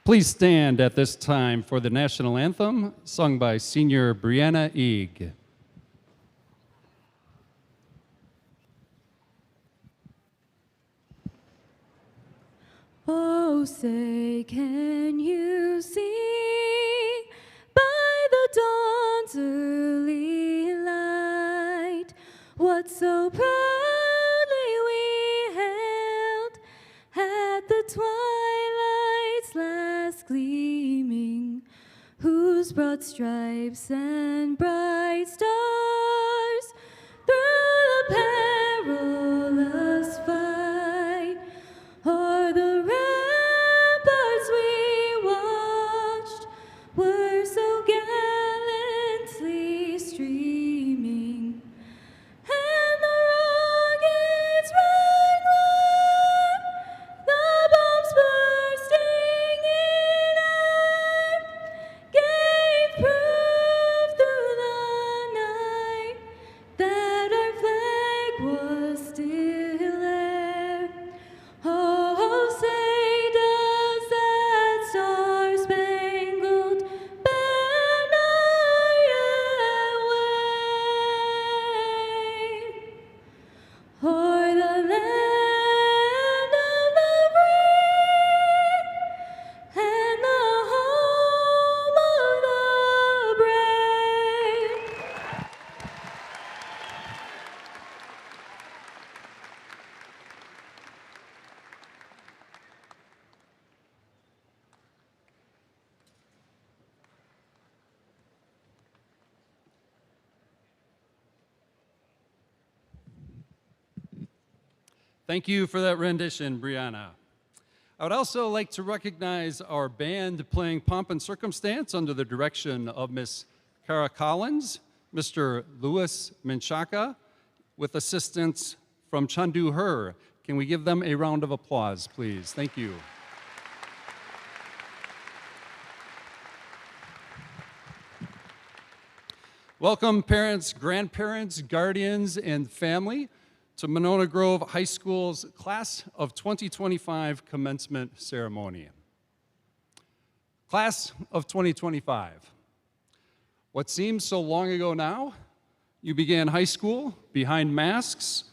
Please stand at this time for the national anthem sung by Senior Brianna Eag. Oh, say, can you see by the dawn's early light what so proudly we hailed at the twilight's last gleaming, whose broad stripes and bright stars through the perilous fight o'er the ramparts we watched were so gallantly streaming, and the rockets red glare, the bombs bursting in air, gave proof through the night that our flag was still there. Oh, say does that star-spangled banner yet wave o'er the land of the free and the home of the brave? Thank you for that rendition, Brianna. I would also like to recognize our band playing Pomp and Circumstance under the direction of Miss Cara Collins, Mr. Louis Menchaca, with assistance from Chandu Her. Can we give them a round of applause, please? Thank you. Welcome, parents, grandparents, guardians, and family to Monona Grove High School's Class of 2025 commencement ceremony. Class of 2025. What seems so long ago now, you began high school behind masks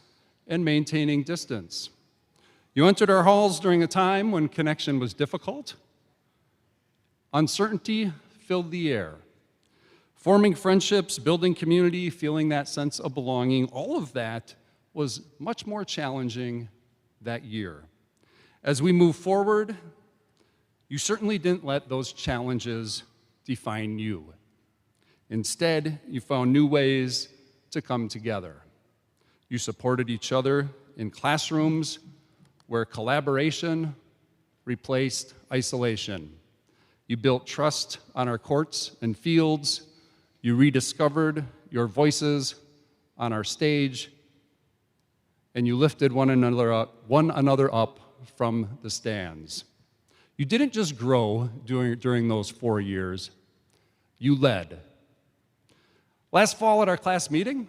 and maintaining distance. You entered our halls during a time when connection was difficult. Uncertainty filled the air. Forming friendships, building community, feeling that sense of belonging, all of that was much more challenging that year. As we move forward, you certainly didn't let those challenges define you. Instead, you found new ways to come together. You supported each other in classrooms where collaboration replaced isolation. You built trust on our courts and fields. You rediscovered your voices on our stage, and you lifted one another up from the stands. You didn't just grow during those 4 years, you led. Last fall at our class meeting,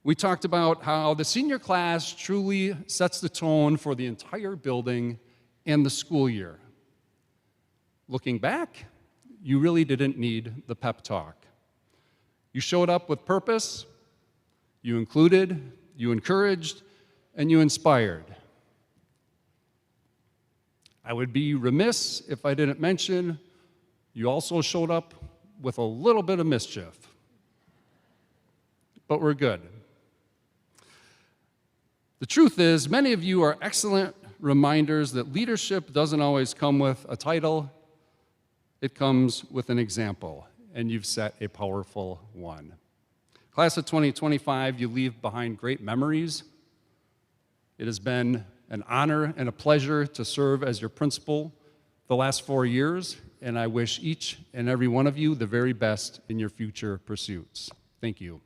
we talked about how the senior class truly sets the tone for the entire building and the school year. Looking back, you really didn't need the pep talk. You showed up with purpose, you included, you encouraged, and you inspired. I would be remiss if I didn't mention you also showed up with a little bit of mischief. But we're good. The truth is, many of you are excellent reminders that leadership doesn't always come with a title, it comes with an example, and you've set a powerful one. Class of 2025, you leave behind great memories. It has been an honor and a pleasure to serve as your principal the last 4 years, and I wish each and every one of you the very best in your future pursuits. Thank you.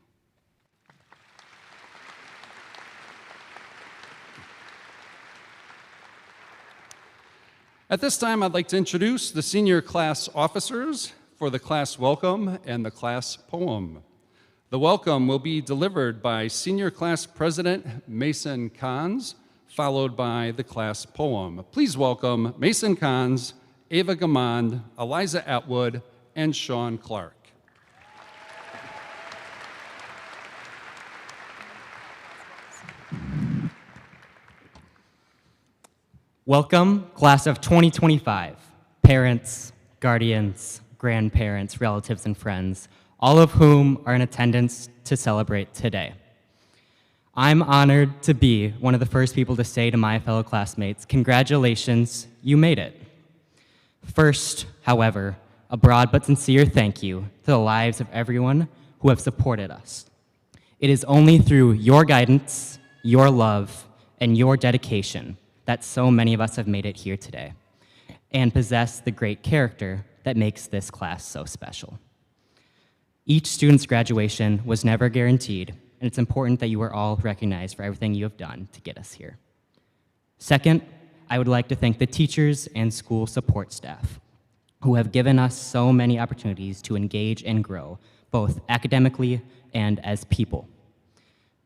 At this time, I'd like to introduce the senior class officers for the class welcome and the class poem. The welcome will be delivered by Senior Class President Mason Kahns, followed by the class poem. Please welcome Mason Kahns Ava Gamond, Eliza Atwood, and Sean Clark. Welcome, class of 2025, parents, guardians, grandparents, relatives, and friends, all of whom are in attendance to celebrate today. I'm honored to be one of the first people to say to my fellow classmates, congratulations, you made it. First, however, a broad but sincere thank you to the lives of everyone who have supported us. It is only through your guidance, your love, and your dedication that so many of us have made it here today and possess the great character that makes this class so special. Each student's graduation was never guaranteed, and it's important that you are all recognized for everything you have done to get us here. Second, I would like to thank the teachers and school support staff who have given us so many opportunities to engage and grow, both academically and as people.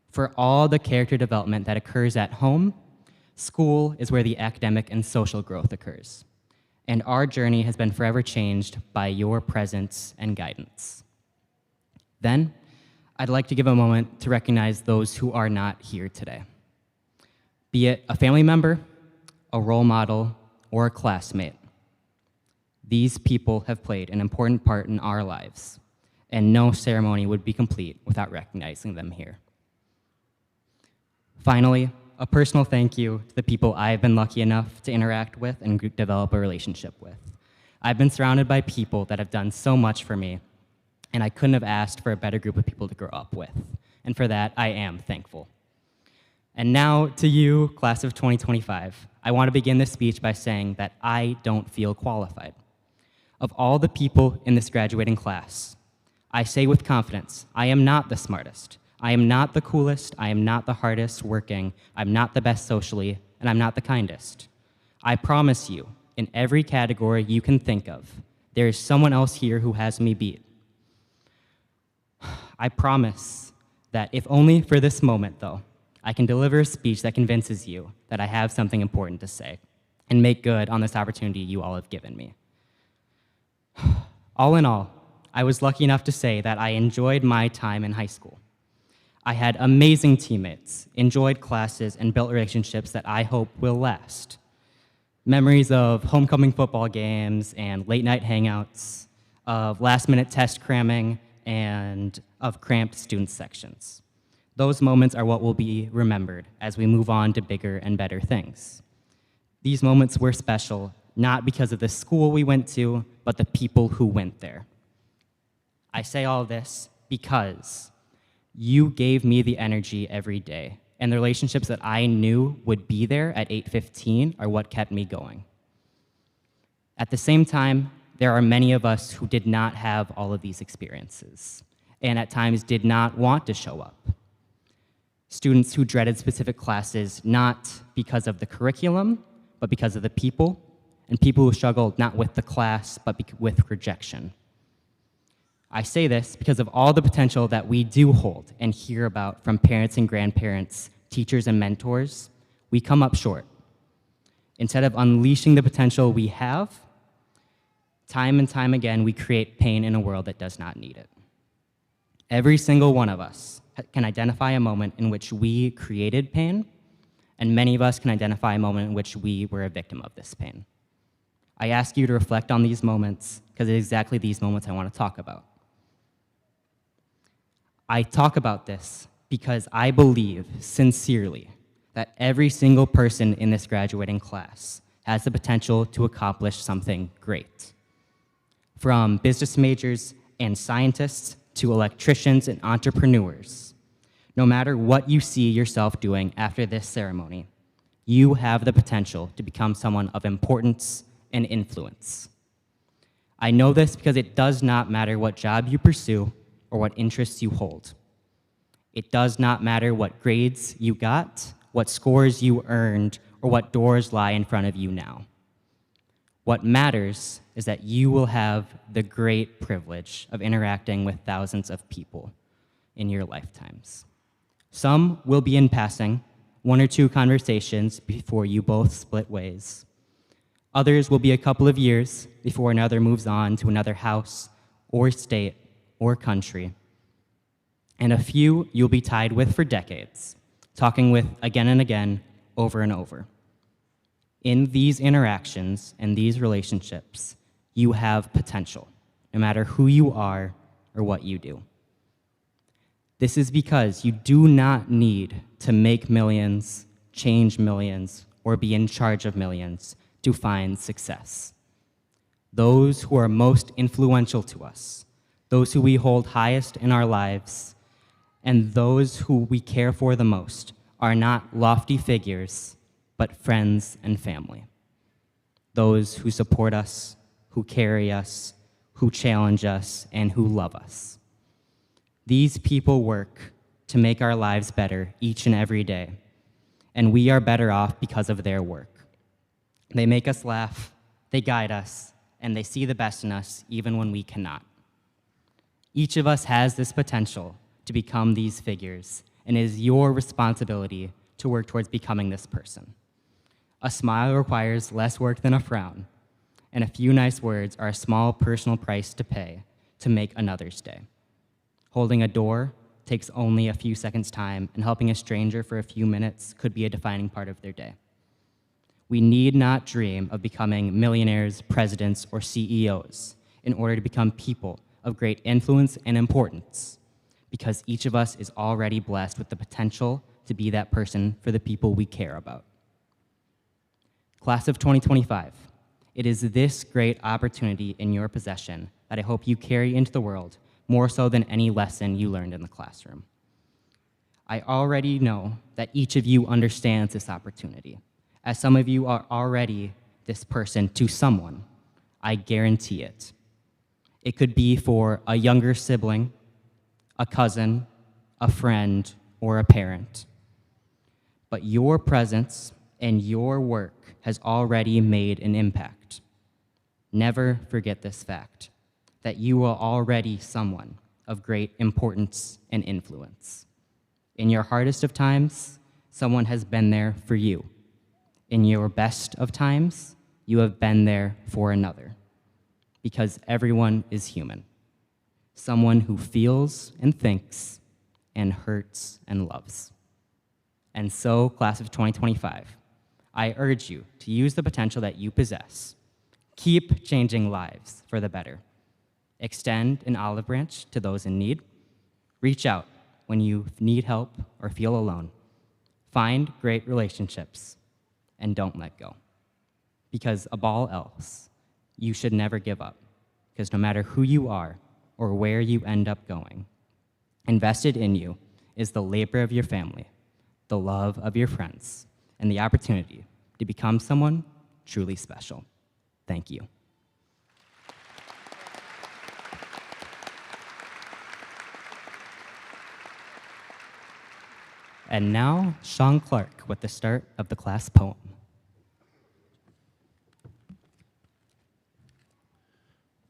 For all the character development that occurs at home, school is where the academic and social growth occurs, and our journey has been forever changed by your presence and guidance. Then, I'd like to give a moment to recognize those who are not here today. Be it a family member, a role model, or a classmate, these people have played an important part in our lives, and no ceremony would be complete without recognizing them here. Finally, a personal thank you to the people I've been lucky enough to interact with and develop a relationship with. I've been surrounded by people that have done so much for me, and I couldn't have asked for a better group of people to grow up with. And for that, I am thankful. And now to you, class of 2025, I want to begin this speech by saying that I don't feel qualified. Of all the people in this graduating class, I say with confidence, I am not the smartest. I am not the coolest, I am not the hardest working, I'm not the best socially, and I'm not the kindest. I promise you, in every category you can think of, there is someone else here who has me beat. I promise that if only for this moment, though, I can deliver a speech that convinces you that I have something important to say and make good on this opportunity you all have given me. All in all, I was lucky enough to say that I enjoyed my time in high school. I had amazing teammates, enjoyed classes, and built relationships that I hope will last. Memories of homecoming football games and late night hangouts, of last-minute test cramming, and of cramped student sections. Those moments are what will be remembered as we move on to bigger and better things. These moments were special, not because of the school we went to, but the people who went there. I say all this because you gave me the energy every day, and the relationships that I knew would be there at 8:15 are what kept me going. At the same time, there are many of us who did not have all of these experiences, and at times did not want to show up. Students who dreaded specific classes not because of the curriculum, but because of the people, and people who struggled not with the class, but with rejection. I say this because of all the potential that we do hold and hear about from parents and grandparents, teachers and mentors, we come up short. Instead of unleashing the potential we have, time and time again, we create pain in a world that does not need it. Every single one of us can identify a moment in which we created pain, and many of us can identify a moment in which we were a victim of this pain. I ask you to reflect on these moments because it's exactly these moments I want to talk about. I talk about this because I believe sincerely that every single person in this graduating class has the potential to accomplish something great. From business majors and scientists to electricians and entrepreneurs, no matter what you see yourself doing after this ceremony, you have the potential to become someone of importance and influence. I know this because it does not matter what job you pursue or what interests you hold. It does not matter what grades you got, what scores you earned, or what doors lie in front of you now. What matters is that you will have the great privilege of interacting with thousands of people in your lifetimes. Some will be in passing, one or two conversations before you both split ways. Others will be a couple of years before another moves on to another house or state or country. And a few you'll be tied with for decades, talking with again and again, over and over. In these interactions and these relationships, you have potential, no matter who you are or what you do. This is because you do not need to make millions, change millions, or be in charge of millions to find success. Those who are most influential to us, those who we hold highest in our lives, and those who we care for the most are not lofty figures, but friends and family. Those who support us, who carry us, who challenge us, and who love us. These people work to make our lives better each and every day, and we are better off because of their work. They make us laugh, they guide us, and they see the best in us even when we cannot. Each of us has this potential to become these figures, and it is your responsibility to work towards becoming this person. A smile requires less work than a frown, and a few nice words are a small personal price to pay to make another's day. Holding a door takes only a few seconds' time, and helping a stranger for a few minutes could be a defining part of their day. We need not dream of becoming millionaires, presidents, or CEOs in order to become people of great influence and importance, because each of us is already blessed with the potential to be that person for the people we care about. Class of 2025, it is this great opportunity in your possession that I hope you carry into the world more so than any lesson you learned in the classroom. I already know that each of you understands this opportunity, as some of you are already this person to someone. I guarantee it. It could be for a younger sibling, a cousin, a friend, or a parent. But your presence and your work has already made an impact. Never forget this fact, that you are already someone of great importance and influence. In your hardest of times, someone has been there for you. In your best of times, you have been there for another. Because everyone is human. Someone who feels and thinks and hurts and loves. And so, class of 2025, I urge you to use the potential that you possess. Keep changing lives for the better. Extend an olive branch to those in need. Reach out when you need help or feel alone. Find great relationships and don't let go. Because above all else, you should never give up. Because no matter who you are or where you end up going, invested in you is the labor of your family, the love of your friends, and the opportunity to become someone truly special. Thank you. And now, Sean Clark with the start of the class poem.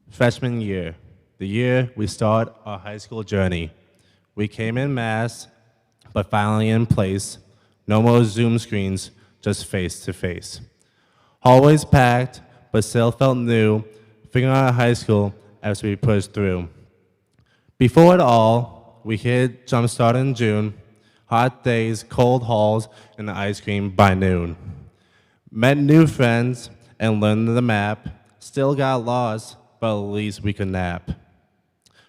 Freshman year, the year we start our high school journey. We came in mass, but finally in place. No more Zoom screens, just face to face. Hallways packed, but still felt new, figuring out high school as we pushed through. Before it all, we hit Jumpstart in June. Hot days, cold halls, and ice cream by noon. Met new friends and learned the map. Still got lost, but at least we could nap.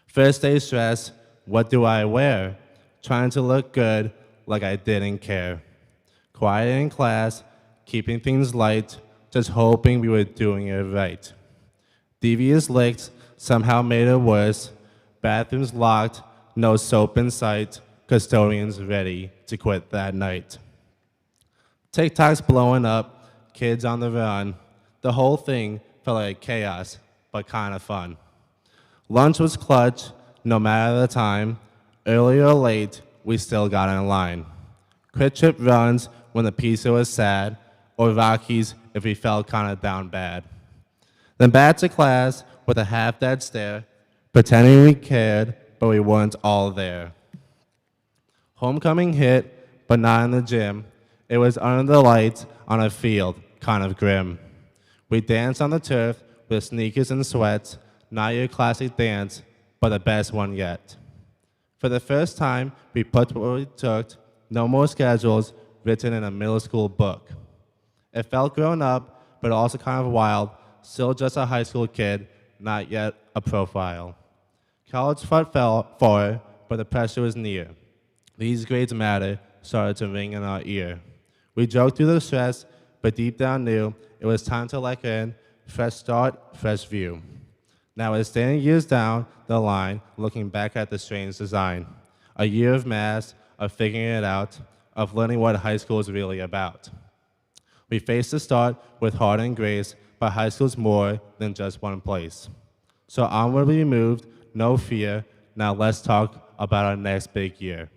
First day stress, what do I wear? Trying to look good like I didn't care. Quiet in class, keeping things light, just hoping we were doing it right. Devious licks somehow made it worse. Bathrooms locked, no soap in sight. Custodians ready to quit that night. TikTok's blowing up, kids on the run. The whole thing felt like chaos, but kind of fun. Lunch was clutch, no matter the time. Early or late, we still got in line. Quick trip runs when the pizza was sad, or Rockies if we felt kind of down bad. Then back to class with a half-dead stare, pretending we cared, but we weren't all there. Homecoming hit, but not in the gym. It was under the lights on a field, kind of grim. We danced on the turf with sneakers and sweats, not your classic dance, but the best one yet. For the first time, we put what we took, no more schedules written in a middle school book. It felt grown up, but also kind of wild, still just a high school kid, not yet a profile. College felt far, but the pressure was near. These grades matter started to ring in our ear. We joked through the stress, but deep down knew it was time to lock in, fresh start, fresh view. Now we're standing years down the line, looking back at the strange design. A year of math, of figuring it out, of learning what high school is really about. We faced the start with heart and grace, but high school's more than just one place. So onward we moved, no fear. Now let's talk about our next big year.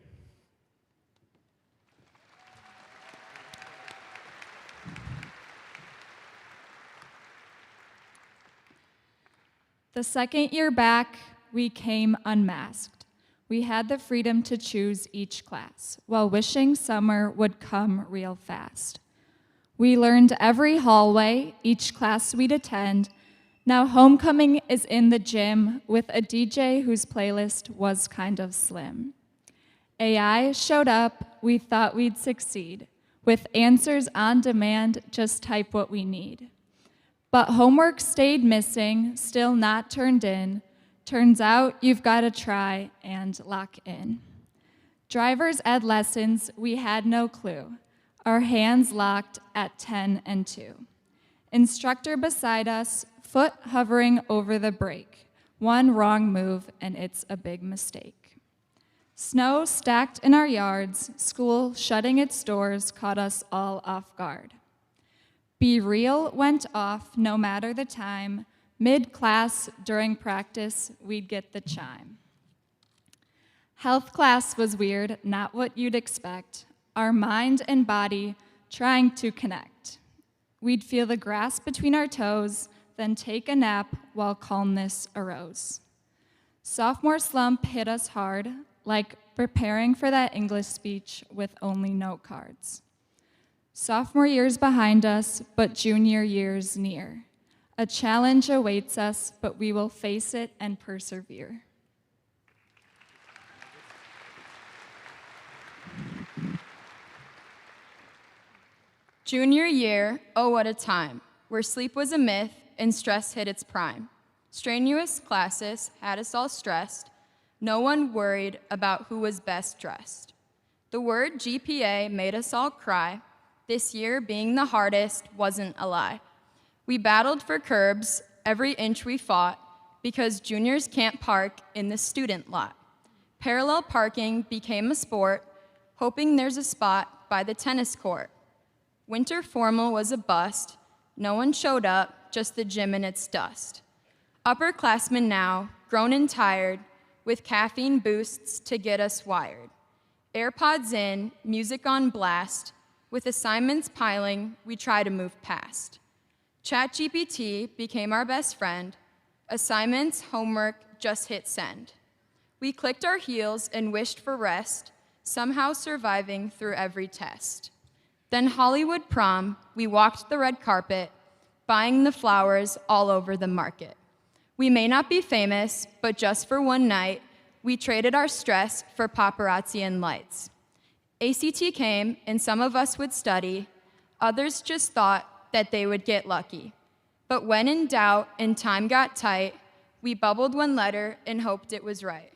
The second year back, we came unmasked. We had the freedom to choose each class, while wishing summer would come real fast. We learned every hallway, each class we'd attend. Now homecoming is in the gym with a DJ whose playlist was kind of slim. AI showed up, we thought we'd succeed. With answers on demand, just type what we need. But homework stayed missing, still not turned in. Turns out you've got to try and lock in. Driver's ed lessons, we had no clue. Our hands locked at 10 and 2. Instructor beside us, foot hovering over the brake. One wrong move and it's a big mistake. Snow stacked in our yards, school shutting its doors caught us all off guard. Be Real went off no matter the time. Mid-class during practice, we'd get the chime. Health class was weird, not what you'd expect. Our mind and body trying to connect. We'd feel the grass between our toes, then take a nap while calmness arose. Sophomore slump hit us hard, like preparing for that English speech with only note cards. Sophomore year's behind us, but junior year's near. A challenge awaits us, but we will face it and persevere. Junior year, oh what a time, where sleep was a myth and stress hit its prime. Strenuous classes had us all stressed. No one worried about who was best dressed. The word GPA made us all cry. This year being the hardest wasn't a lie. We battled for curbs, every inch we fought, because juniors can't park in the student lot. Parallel parking became a sport, hoping there's a spot by the tennis court. Winter formal was a bust. No one showed up, just the gym in its dust. Upperclassmen now, grown and tired, with caffeine boosts to get us wired. AirPods in, music on blast. With assignments piling, we try to move past. ChatGPT became our best friend. Assignments, homework, just hit send. We clicked our heels and wished for rest, somehow surviving through every test. Then Hollywood prom, we walked the red carpet, buying the flowers all over the market. We may not be famous, but just for one night, we traded our stress for paparazzi and lights. ACT came, and some of us would study. Others just thought that they would get lucky. But when in doubt and time got tight, we bubbled one letter and hoped it was right.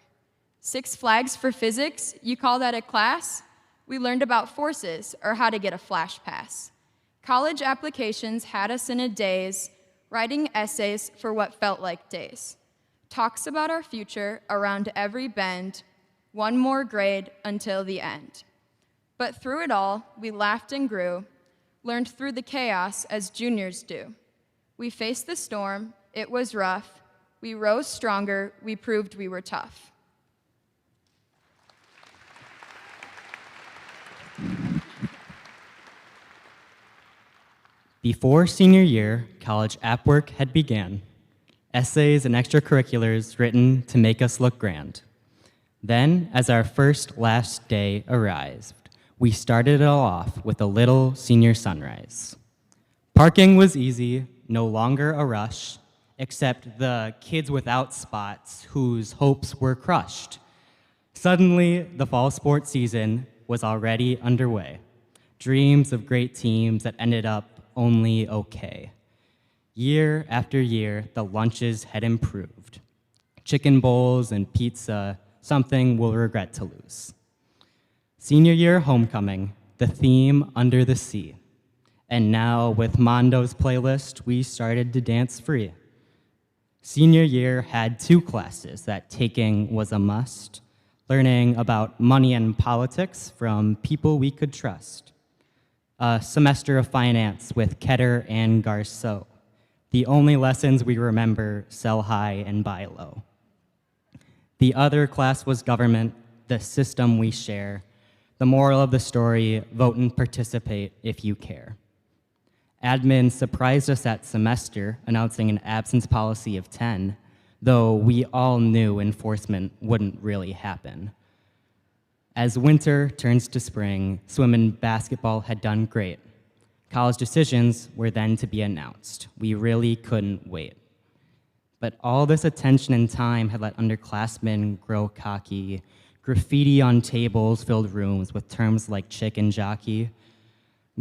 6 flags for physics, you call that a class? We learned about forces or how to get a flash pass. College applications had us in a daze, writing essays for what felt like days. Talks about our future around every bend, one more grade until the end. But through it all, we laughed and grew, learned through the chaos as juniors do. We faced the storm, it was rough. We rose stronger, we proved we were tough. Before senior year, college app work had began. Essays and extracurriculars written to make us look grand. Then, as our first last day arrived, we started it all off with a little senior sunrise. Parking was easy, no longer a rush, except the kids without spots whose hopes were crushed. Suddenly, the fall sports season was already underway. Dreams of great teams that ended up only okay. Year after year, the lunches had improved. Chicken bowls and pizza, something we'll regret to lose. Senior year homecoming, the theme Under the Sea. And now, with Mondo's playlist, we started to dance free. Senior year had 2 classes that taking was a must, learning about money and politics from people we could trust. A semester of finance with Ketter and Garceau. The only lessons we remember, sell high and buy low. The other class was government, the system we share. The moral of the story, vote and participate if you care. Admin surprised us that semester, announcing an absence policy of 10, though we all knew enforcement wouldn't really happen. As winter turns to spring, swim and basketball had done great. College decisions were then to be announced. We really couldn't wait. But all this attention and time had let underclassmen grow cocky. Graffiti on tables filled rooms with terms like chick and jockey.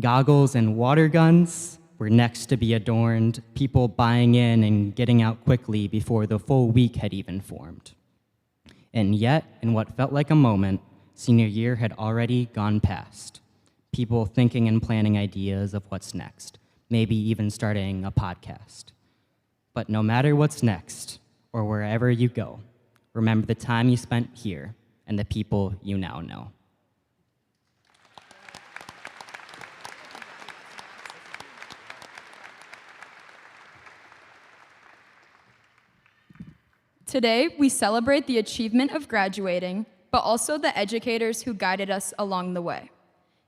Goggles and water guns were next to be adorned, people buying in and getting out quickly before the full week had even formed. And yet, in what felt like a moment, senior year had already gone past. People thinking and planning ideas of what's next, maybe even starting a podcast. But no matter what's next, or wherever you go, remember the time you spent here and the people you now know. Today, we celebrate the achievement of graduating, but also the educators who guided us along the way.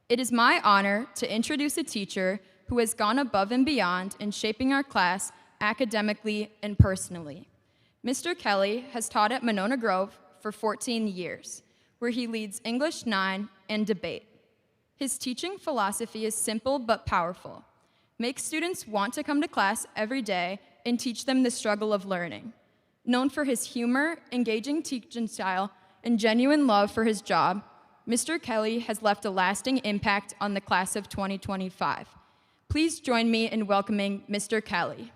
It is my honor to introduce a teacher who has gone above and beyond in shaping our class academically and personally. Mr. Kelly has taught at Monona Grove for 14 years, where he leads English 9 and debate. His teaching philosophy is simple but powerful. Make students want to come to class every day and teach them the struggle of learning. Known for his humor, engaging teaching style, and genuine love for his job, Mr. Kelly has left a lasting impact on the class of 2025. Please join me in welcoming Mr. Kelly.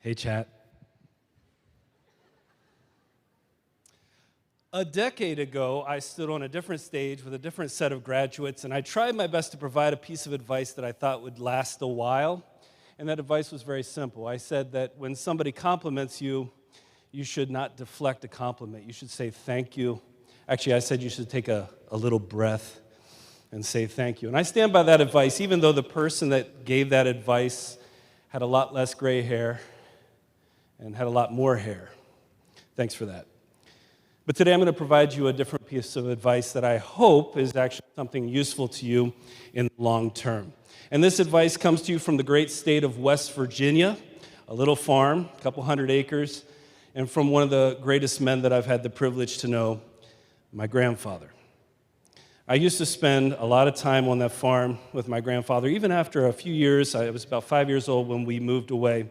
Hey, chat. A decade ago, I stood on a different stage with a different set of graduates, and I tried my best to provide a piece of advice that I thought would last a while. And that advice was very simple. I said that when somebody compliments you, you should not deflect a compliment. You should say thank you. Actually, I said you should take a little breath and say thank you. And I stand by that advice, even though the person that gave that advice had a lot less gray hair and had a lot more hair. Thanks for that. But today I'm going to provide you a different piece of advice that I hope is actually something useful to you in the long term. And this advice comes to you from the great state of West Virginia, a little farm, a couple hundred acres, and from one of the greatest men that I've had the privilege to know, my grandfather. I used to spend a lot of time on that farm with my grandfather. Even after a few years, I was about 5 years old when we moved away,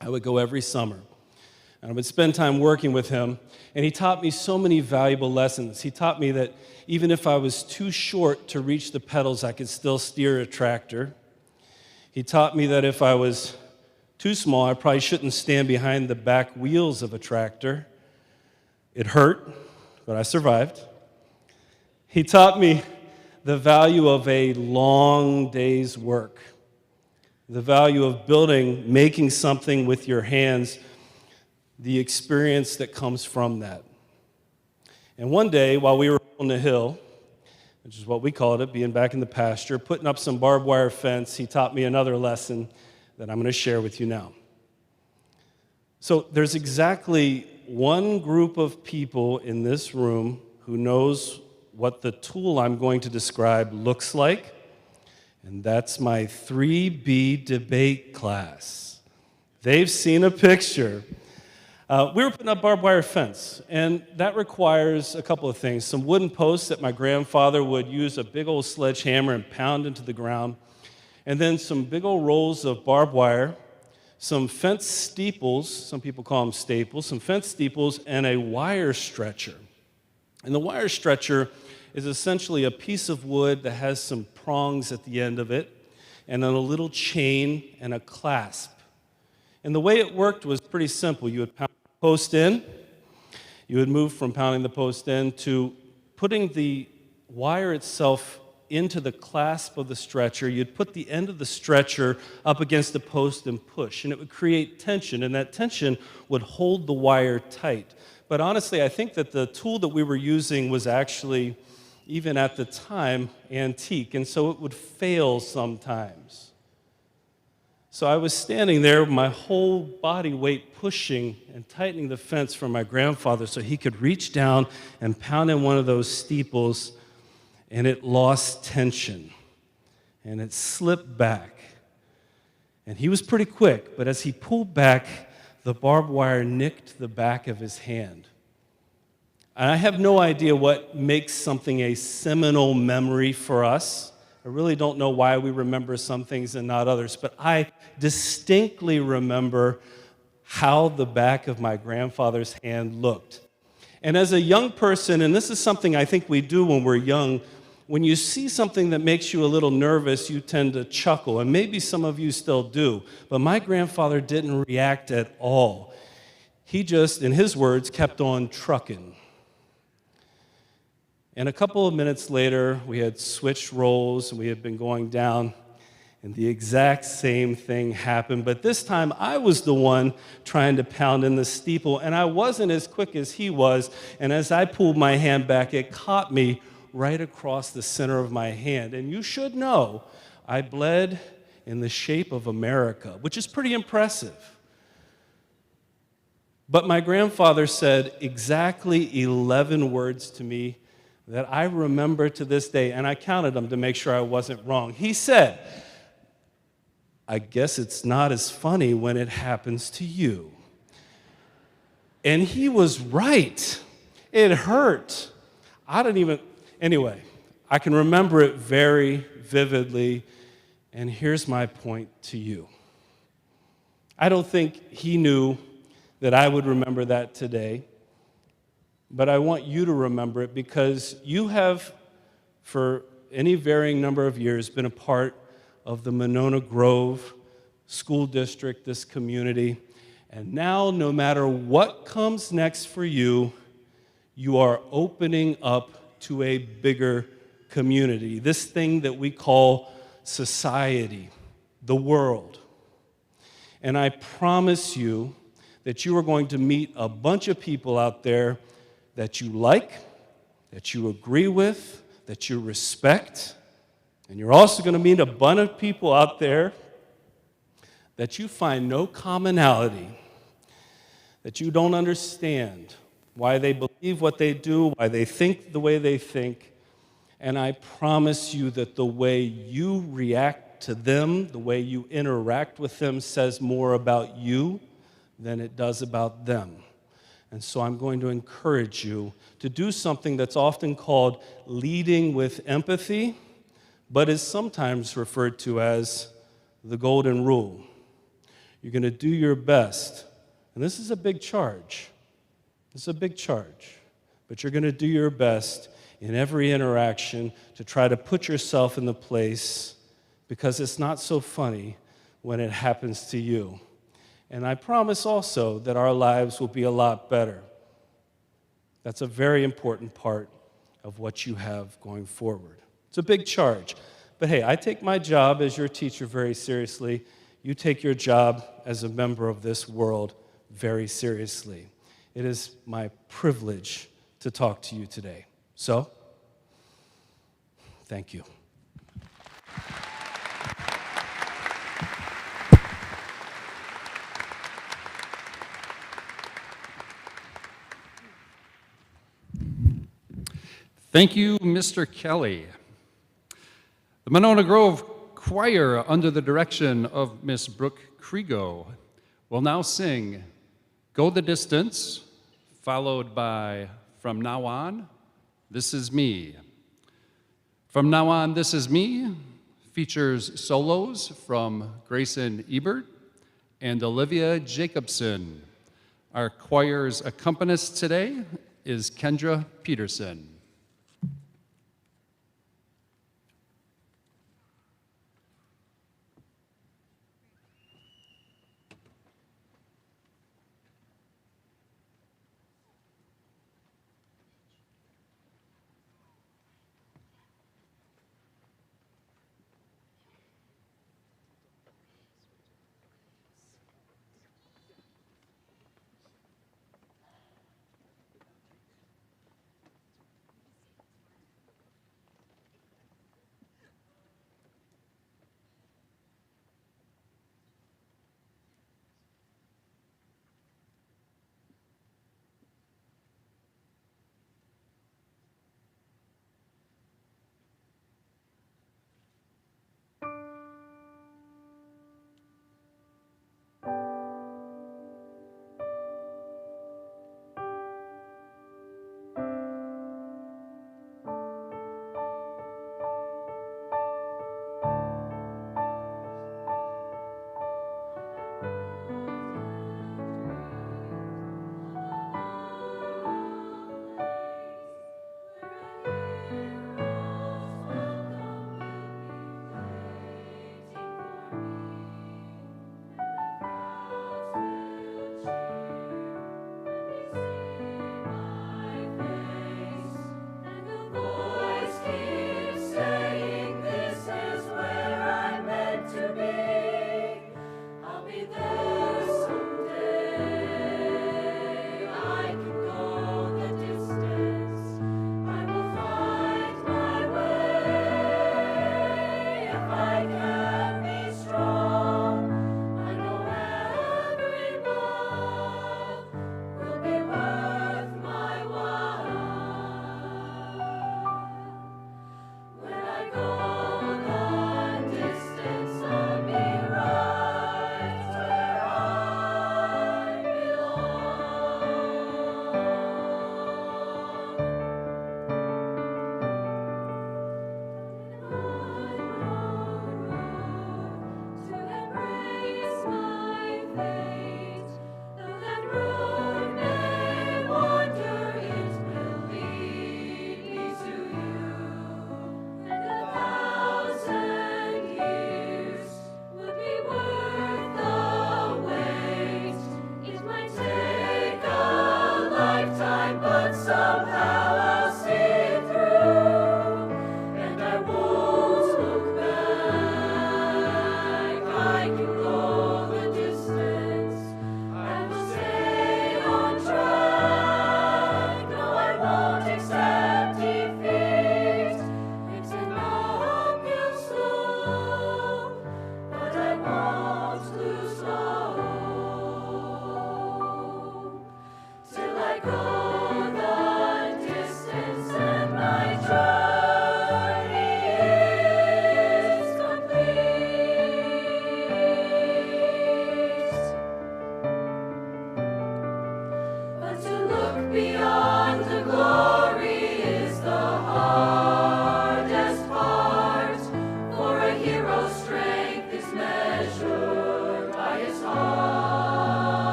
I would go every summer. And I would spend time working with him, and he taught me so many valuable lessons. He taught me that even if I was too short to reach the pedals, I could still steer a tractor. He taught me that if I was too small, I probably shouldn't stand behind the back wheels of a tractor. It hurt, but I survived. He taught me the value of a long day's work, the value of building, making something with your hands, the experience that comes from that. And one day, while we were on the hill, which is what we called it, being back in the pasture, putting up some barbed wire fence, he taught me another lesson that I'm going to share with you now. So there's exactly one group of people in this room who knows what the tool I'm going to describe looks like, and that's my 3B debate class. They've seen a picture. We were putting up barbed wire fence, and that requires a couple of things. Some wooden posts that my grandfather would use a big old sledgehammer and pound into the ground, and then some big old rolls of barbed wire, some fence steeples, some people call them staples, some fence steeples, and a wire stretcher. And the wire stretcher is essentially a piece of wood that has some prongs at the end of it, and then a little chain and a clasp. And the way it worked was pretty simple. You would pound the post in, you would move from pounding the post in to putting the wire itself into the clasp of the stretcher. You'd put the end of the stretcher up against the post and push, and it would create tension, and that tension would hold the wire tight. But honestly, I think that the tool that we were using was actually, even at the time, antique, and so it would fail sometimes. So I was standing there, my whole body weight pushing and tightening the fence for my grandfather so he could reach down and pound in one of those steeples, and it lost tension, and it slipped back. And he was pretty quick, but as he pulled back, the barbed wire nicked the back of his hand. And I have no idea what makes something a seminal memory for us. I really don't know why we remember some things and not others, but I distinctly remember how the back of my grandfather's hand looked. And as a young person, and this is something I think we do when we're young, when you see something that makes you a little nervous, you tend to chuckle, and maybe some of you still do. But my grandfather didn't react at all. He just, in his words, kept on trucking. And a couple of minutes later, we had switched roles, and we had been going down, and the exact same thing happened. But this time, I was the one trying to pound in the steeple, and I wasn't as quick as he was. And as I pulled my hand back, it caught me right across the center of my hand. And you should know, I bled in the shape of America, which is pretty impressive. But my grandfather said exactly 11 words to me that I remember to this day, and I counted them to make sure I wasn't wrong. He said, "I guess it's not as funny when it happens to you." And he was right. It hurt. Anyway, I can remember it very vividly, and here's my point to you. I don't think he knew that I would remember that today, but I want you to remember it because you have, for any varying number of years, been a part of the Monona Grove School District, this community, and now, no matter what comes next for you, you are opening up to a bigger community, this thing that we call society, the world. And I promise you that you are going to meet a bunch of people out there that you like, that you agree with, that you respect, and you're also going to meet a bunch of people out there that you find no commonality, that you don't understand why they believe what they do, why they think the way they think. And I promise you that the way you react to them, the way you interact with them, says more about you than it does about them. And so I'm going to encourage you to do something that's often called leading with empathy, but is sometimes referred to as the golden rule. You're going to do your best. And this is a big charge. It's a big charge, but you're going to do your best in every interaction to try to put yourself in the place, because it's not so funny when it happens to you. And I promise also that our lives will be a lot better. That's a very important part of what you have going forward. It's a big charge. But hey, I take my job as your teacher very seriously. You take your job as a member of this world very seriously. It is my privilege to talk to you today. So, thank you. Thank you, Mr. Kelly. The Monona Grove Choir, under the direction of Miss Brooke Kriego, will now sing Go the Distance, followed by From Now On, This Is Me. From Now On, This Is Me features solos from Grayson Ebert and Olivia Jacobson. Our choir's accompanist today is Kendra Peterson.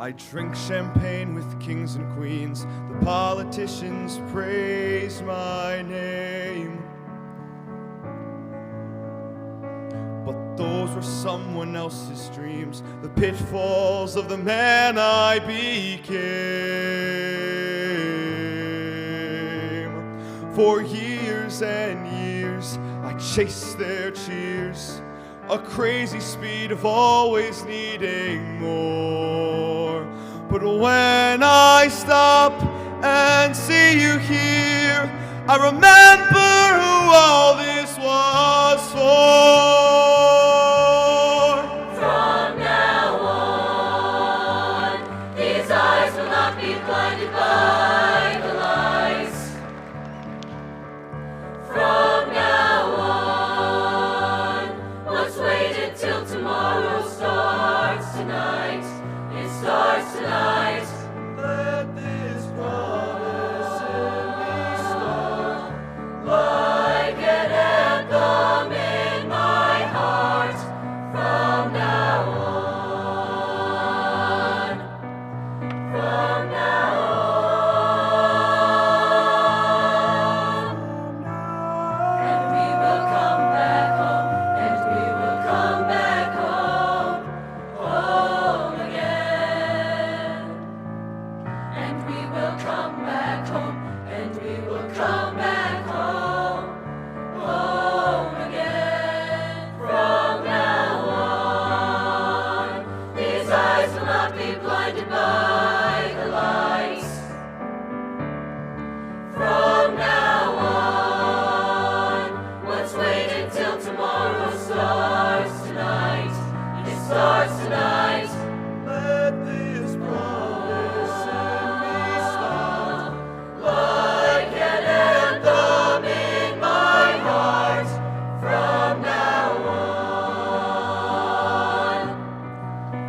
I drink champagne with kings and queens. The politicians praise my name. But those were someone else's dreams, the pitfalls of the man I became. For years and years, I chased their cheers, a crazy speed of always needing more. But when I stop and see you here, I remember who all this was for. From now on, these eyes will not be blinded by the lights. From now on, let's wait until tomorrow starts tonight. It starts tonight. Let this promise in me start Like an anthem in my heart. From now on. From now on. And we will come back home. And we will come back home. Home again. And we will come back home. And we will come back home. Home again. From now on, these eyes will not be blinded by the lights. From now on, let's wait until tomorrow starts tonight. It starts tonight. Let this promise in me start Like an anthem in my heart. From now on.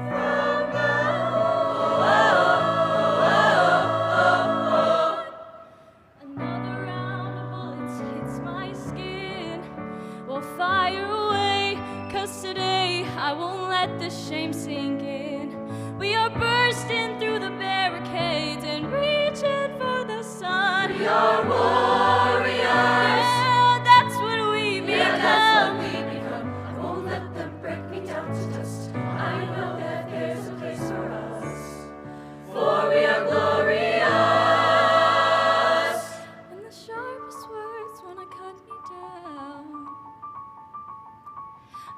From now on. Another round of bullets hits my skin. We'll fire away, 'cause today I won't let the shame sink in. We are bursting through the barricades and reaching for the sun. We are warriors. Yeah, that's what we become. I won't let them break me down to dust. I know that there's a place for us, for we are glorious. And the sharpest words wanna cut me down.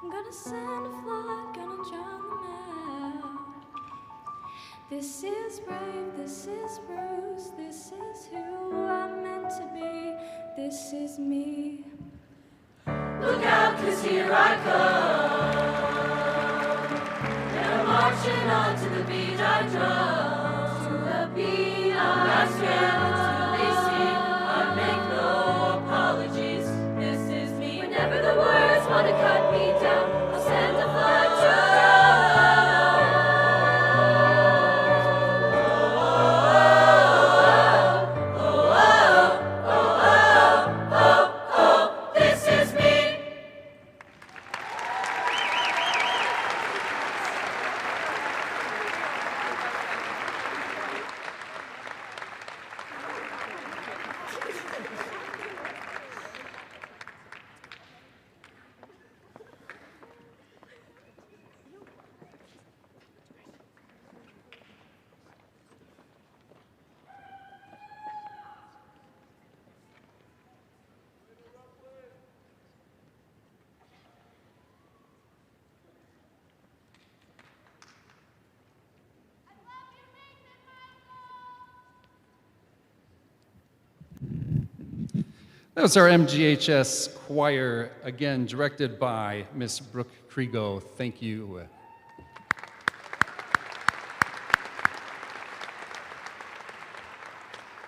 I'm gonna send a flood, gonna drown them out. This is brave, this is Bruce, this is who I'm meant to be, this is me. Look out, 'cause here I come. And I'm marching on to the beat I drum. To the beat I stand, to they see I make no apologies. This is me. Whenever the words wanna cut me down, I'll send a flood to This is me. That was our MGHS choir, again directed by Miss Brooke Krigo. Thank you.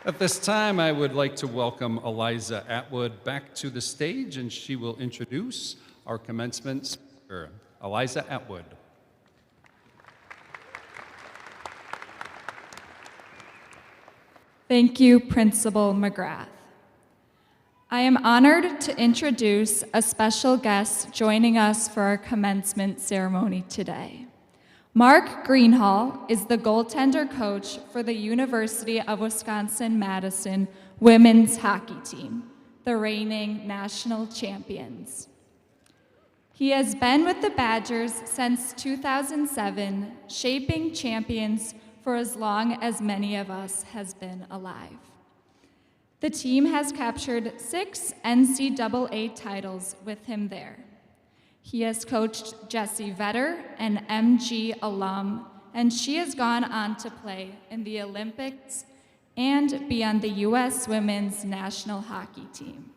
At this time, I would like to welcome Eliza Atwood back to the stage, and she will introduce our commencement speaker. Eliza Atwood. Thank you, Principal McGrath. I am honored to introduce a special guest joining us for our commencement ceremony today. Mark Greenhall is the goaltender coach for the University of Wisconsin-Madison women's hockey team, the reigning national champions. He has been with the Badgers since 2007, shaping champions for as long as many of us has been alive. The team has captured 6 NCAA titles with him there. He has coached Jessie Vetter, an MG alum, and she has gone on to play in the Olympics and be on the U.S. women's national hockey team.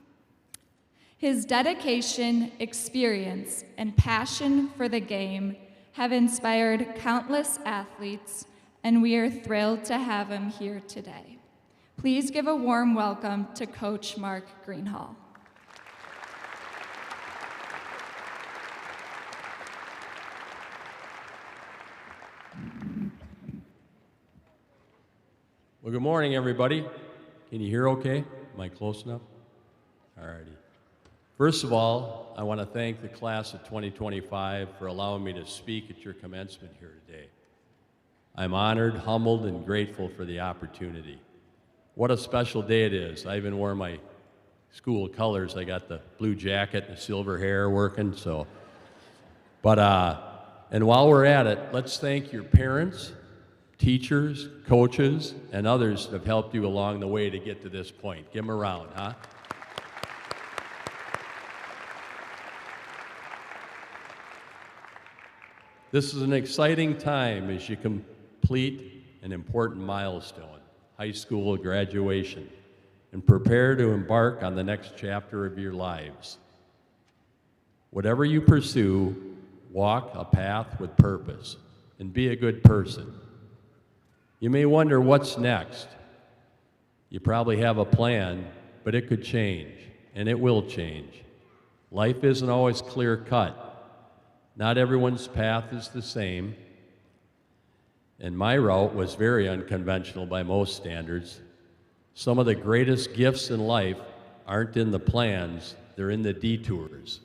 His dedication, experience, and passion for the game have inspired countless athletes, and we are thrilled to have him here today. Please give a warm welcome to Coach Mark Greenhall. Well, good morning, everybody. Can you hear okay? Am I close enough? All righty. First of all, I want to thank the class of 2025 for allowing me to speak at your commencement here today. I'm honored, humbled, and grateful for the opportunity. What a special day it is. I even wore my school colors. I got the blue jacket and the silver hair working, so. And while we're at it, let's thank your parents, teachers, coaches, and others that have helped you along the way to get to this point. Give them a round, huh? This is an exciting time as you complete an important milestone, high school graduation, and prepare to embark on the next chapter of your lives. Whatever you pursue, walk a path with purpose and be a good person. You may wonder what's next. You probably have a plan, but it could change, and it will change. Life isn't always clear-cut. Not everyone's path is the same, and my route was very unconventional by most standards. Some of the greatest gifts in life aren't in the plans, they're in the detours.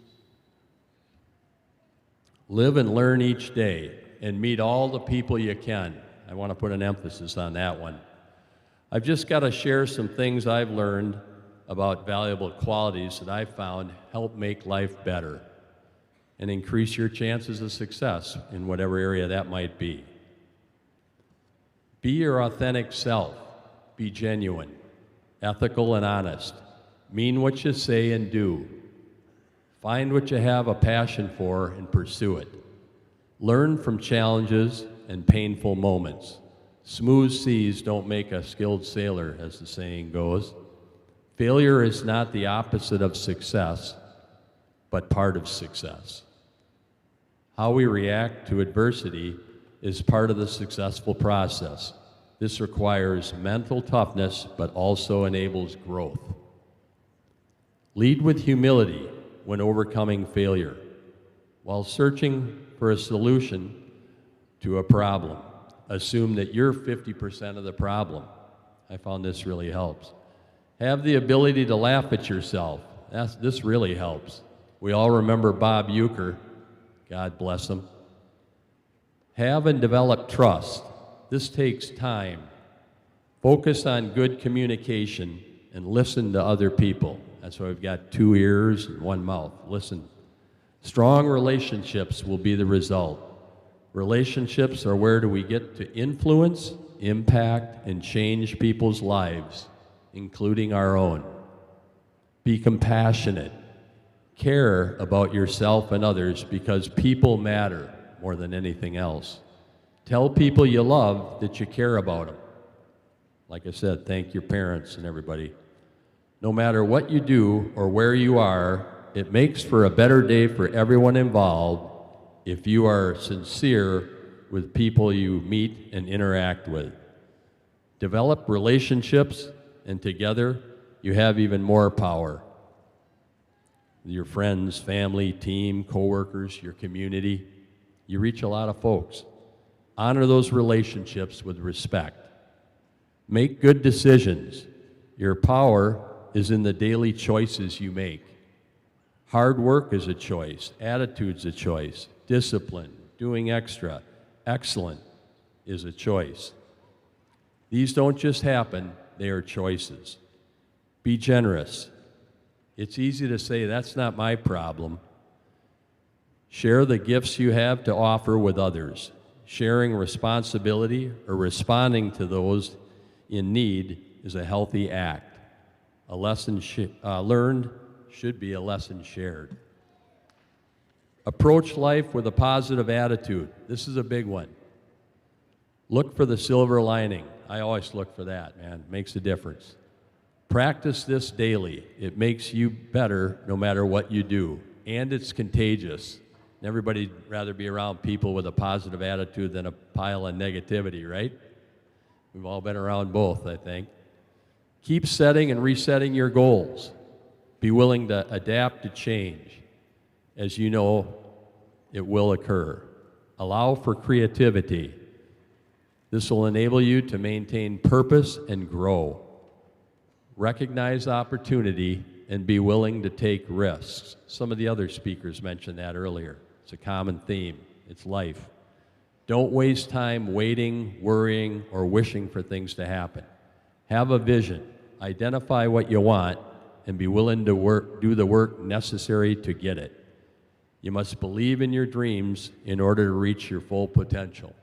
Live and learn each day, and meet all the people you can. I want to put an emphasis on that one. I've just got to share some things I've learned about valuable qualities that I've found help make life better and increase your chances of success in whatever area that might be. Be your authentic self. Be genuine, ethical, and honest. Mean what you say and do. Find what you have a passion for and pursue it. Learn from challenges and painful moments. Smooth seas don't make a skilled sailor, as the saying goes. Failure is not the opposite of success, but part of success. How we react to adversity is part of the successful process. This requires mental toughness, but also enables growth. Lead with humility when overcoming failure, while searching for a solution to a problem. Assume that you're 50% of the problem. I found this really helps. Have the ability to laugh at yourself. This really helps. We all remember Bob Uecker, God bless him. Have and develop trust. This takes time. Focus on good communication and listen to other people. That's why we've got 2 ears and 1 mouth. Listen. Strong relationships will be the result. Relationships are where do we get to influence, impact, and change people's lives, including our own. Be compassionate. Care about yourself and others because people matter more than anything else. Tell people you love that you care about them. Like I said, thank your parents and everybody. No matter what you do or where you are, it makes for a better day for everyone involved if you are sincere with people you meet and interact with. Develop relationships, and together you have even more power. Your friends, family, team, coworkers, your community, you reach a lot of folks. Honor those relationships with respect. Make good decisions. Your power is in the daily choices you make. Hard work is a choice. Attitude's a choice. Discipline, doing extra, Excellent is a choice. These don't just happen, they are choices. Be generous. It's easy to say, that's not my problem. Share the gifts you have to offer with others. Sharing responsibility or responding to those in need is a healthy act. A lesson learned should be a lesson shared. Approach life with a positive attitude. This is a big one. Look for the silver lining. I always look for that, man. It makes a difference. Practice this daily. It makes you better no matter what you do. And it's contagious. Everybody'd rather be around people with a positive attitude than a pile of negativity, right? We've all been around both, I think. Keep setting and resetting your goals. Be willing to adapt to change. As you know, it will occur. Allow for creativity. This will enable you to maintain purpose and grow. Recognize opportunity and be willing to take risks. Some of the other speakers mentioned that earlier. It's a common theme. It's life. Don't waste time waiting, worrying, or wishing for things to happen. Have a vision. Identify what you want and be willing to do the work necessary to get it. You must believe in your dreams in order to reach your full potential.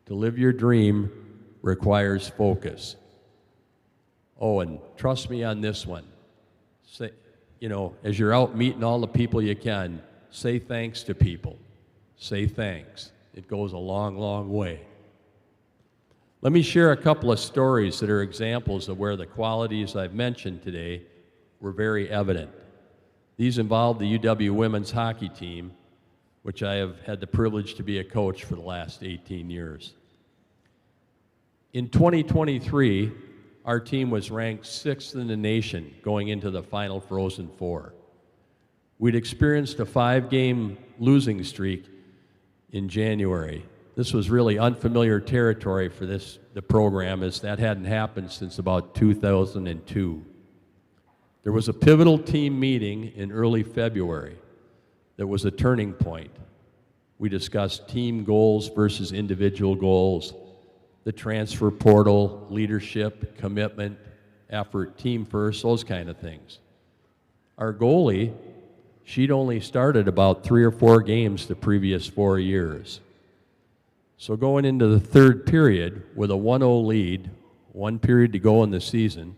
To live your dream requires focus. Oh, and trust me on this one. Say, as you're out meeting all the people you can, say thanks to people. Say thanks. It goes a long, long way. Let me share a couple of stories that are examples of where the qualities I've mentioned today were very evident. These involve the UW women's hockey team, which I have had the privilege to be a coach for the last 18 years. In 2023, our team was ranked 6th in the nation going into the final Frozen Four. We'd experienced a 5-game losing streak in January. This was really unfamiliar territory for the program, as that hadn't happened since about 2002. There was a pivotal team meeting in early February that was a turning point. We discussed team goals versus individual goals, the transfer portal, leadership, commitment, effort, team first, those kind of things. Our goalie, she'd only started about 3 or 4 games the previous 4 years. So going into the third period with a 1-0 lead, 1 period to go in the season,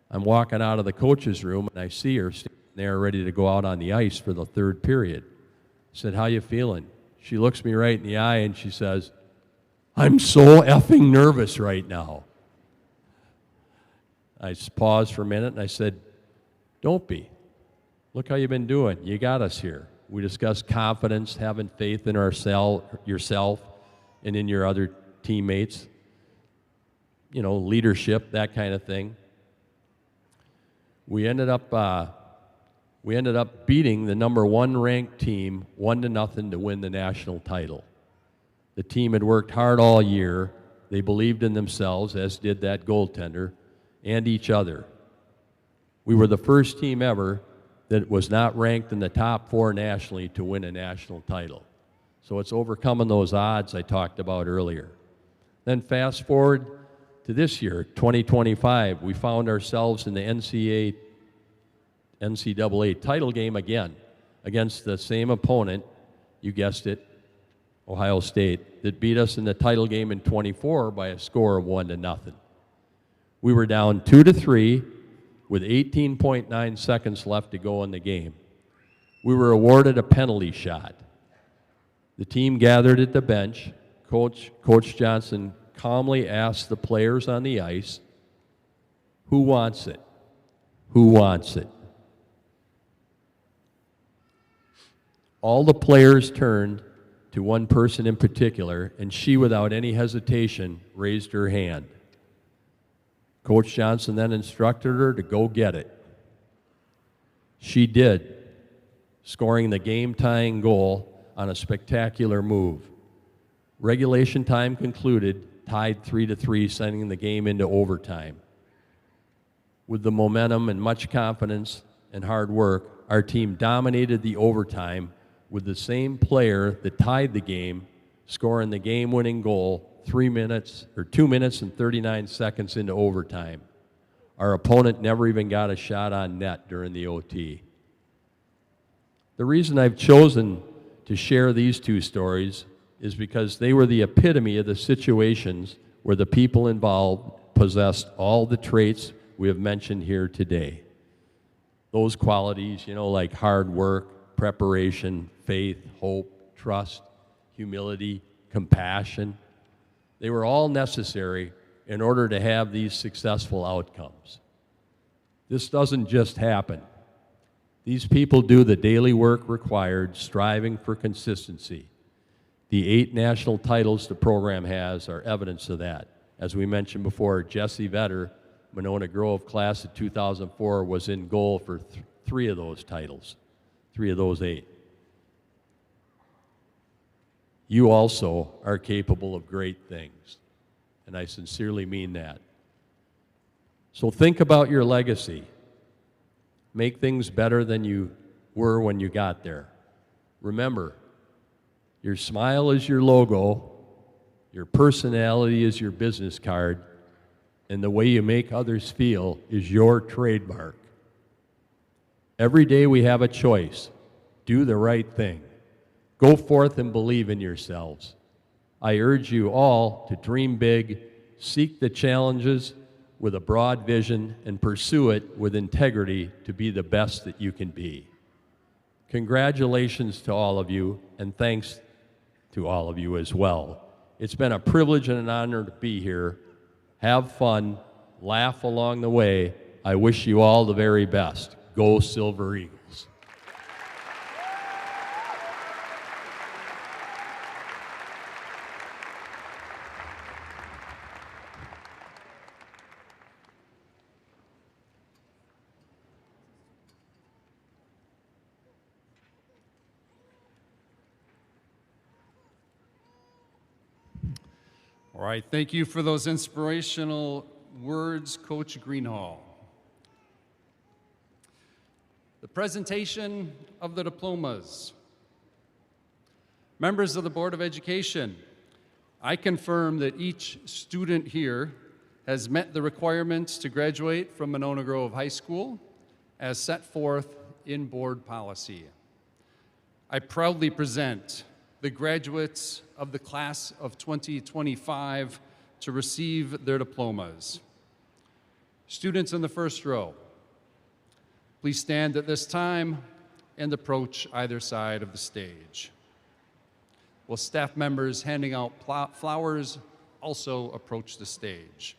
I'm walking out of the coach's room and I see her standing there ready to go out on the ice for the third period. I said, "How you feeling?" She looks me right in the eye and she says, "I'm so effing nervous right now." I paused for a minute and I said, "Don't be. Look how you've been doing. You got us here." We discussed confidence, having faith in yourself and in your other teammates, leadership, that kind of thing. We ended up beating the number 1 ranked team 1-0 to win the national title. The team had worked hard all year. They believed in themselves, as did that goaltender, and each other. We were the first team ever that was not ranked in the top 4 nationally to win a national title. So it's overcoming those odds I talked about earlier. Then fast forward to this year, 2025, we found ourselves in the NCAA title game again against the same opponent, you guessed it, Ohio State, that beat us in the title game in 24 by a score of 1-0. We were down 2-3 with 18.9 seconds left to go in the game. We were awarded a penalty shot. The team gathered at the bench. Coach Johnson calmly asked the players on the ice, "Who wants it? Who wants it?" All the players turned to one person in particular, and she, without any hesitation, raised her hand. Coach Johnson then instructed her to go get it. She did, scoring the game-tying goal on a spectacular move. Regulation time concluded, tied 3-3, sending the game into overtime. With the momentum and much confidence and hard work, our team dominated the overtime with the same player that tied the game scoring the game-winning goal 2 minutes and 39 seconds into overtime. Our opponent never even got a shot on net during the OT. The reason I've chosen to share these two stories is because they were the epitome of the situations where the people involved possessed all the traits we have mentioned here today. Those qualities, like hard work, preparation, faith, hope, trust, humility, compassion, they were all necessary in order to have these successful outcomes. This doesn't just happen. These people do the daily work required, striving for consistency. The 8 national titles the program has are evidence of that. As we mentioned before, Jesse Vetter, Monona Grove class of 2004, was in goal for 3 of those titles, 3 of those 8. You also are capable of great things, and I sincerely mean that. So think about your legacy. Make things better than you were when you got there. Remember, your smile is your logo, your personality is your business card, and the way you make others feel is your trademark. Every day we have a choice. Do the right thing. Go forth and believe in yourselves. I urge you all to dream big, seek the challenges with a broad vision, and pursue it with integrity to be the best that you can be. Congratulations to all of you, and thanks to all of you as well. It's been a privilege and an honor to be here. Have fun, laugh along the way. I wish you all the very best. Go Silver Eagles. All right, thank you for those inspirational words, Coach Greenhall. The presentation of the diplomas. Members of the Board of Education, I confirm that each student here has met the requirements to graduate from Monona Grove High School as set forth in board policy. I proudly present the graduates of the class of 2025 to receive their diplomas. Students in the first row, please stand at this time and approach either side of the stage. Will staff members handing out flowers also approach the stage?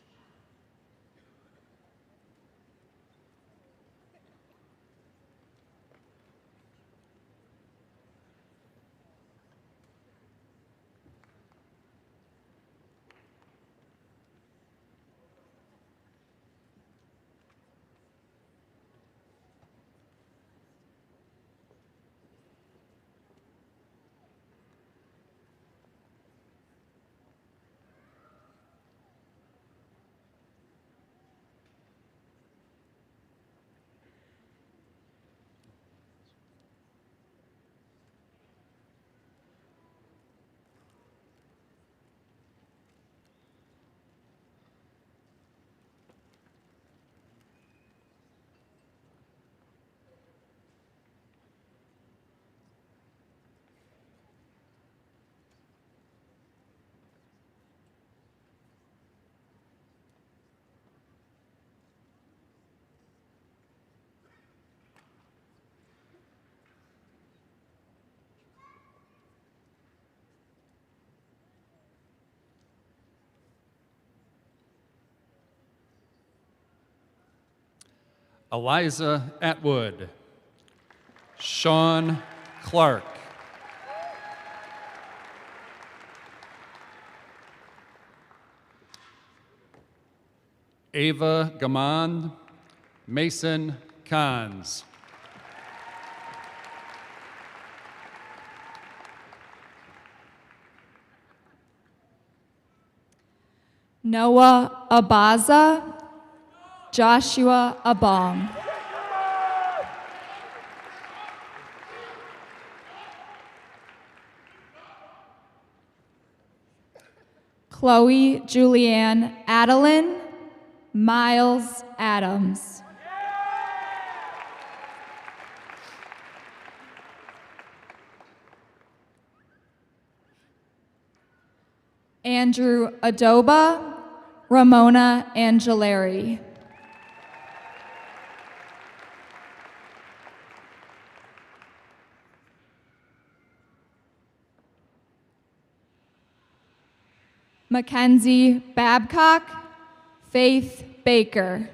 Eliza Atwood, Sean Clark, Ava Gaman, Mason Kahns, Noah Abaza, Joshua Abong. Chloe Julianne Adeline, Miles Adams. Andrew Adoba, Ramona Angelari. Mackenzie Babcock, Faith Baker.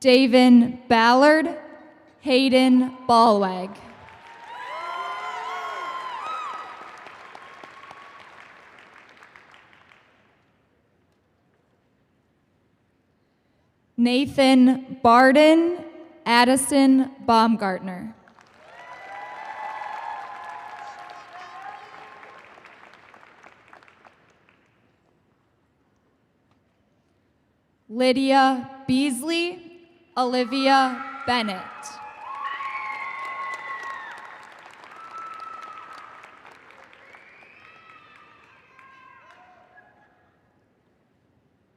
Davin Ballard, Hayden Ballweg. Nathan Barden, Addison Baumgartner. Lydia Beasley, Olivia Bennett.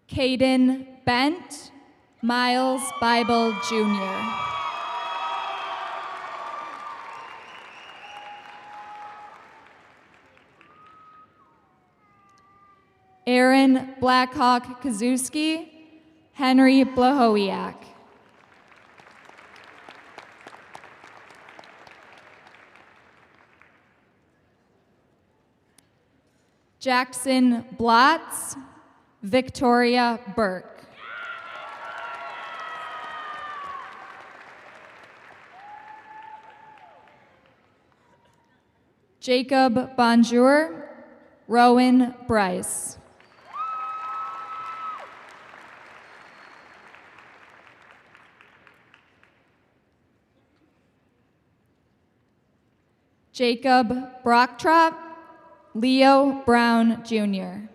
Caden Bent, Miles Bible Jr. Aaron Blackhawk Kazuski, Henry Blahowiak. Jackson Blotz, Victoria Burke. Jacob Bonjour, Rowan Bryce. Jacob Brocktrop, Leo Brown Jr.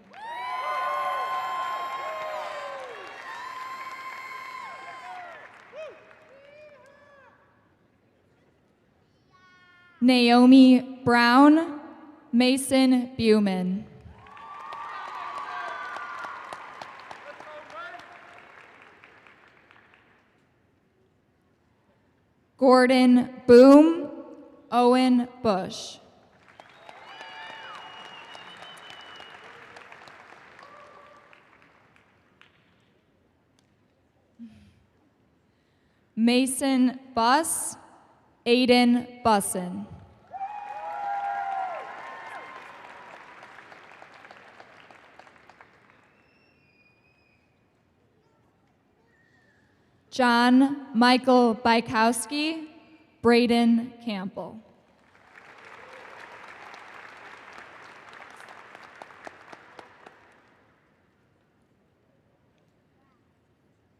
Naomi Brown, Mason Buman. Gordon Boom, Owen Bush. Mason Buss, Aiden Bussin. John Michael Bykowski, Braden Campbell.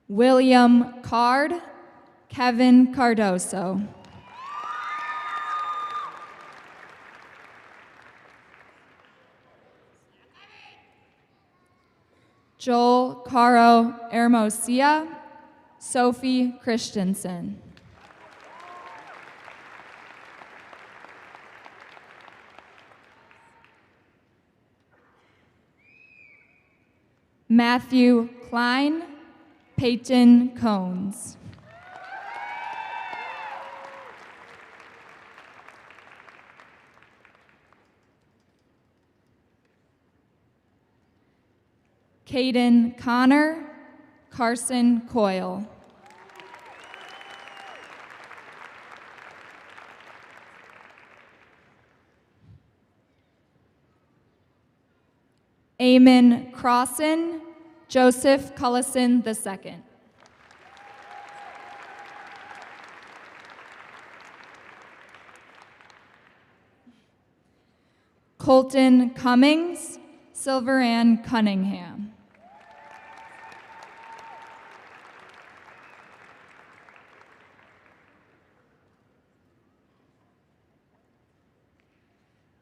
William Card, Kevin Cardoso. Joel Caro Hermosia, Sophie Christensen. Matthew Klein, Peyton Cones. Caden Connor, Carson Coyle. Eamon Crossan, Joseph Cullison II. Colton Cummings, Silveranne Cunningham.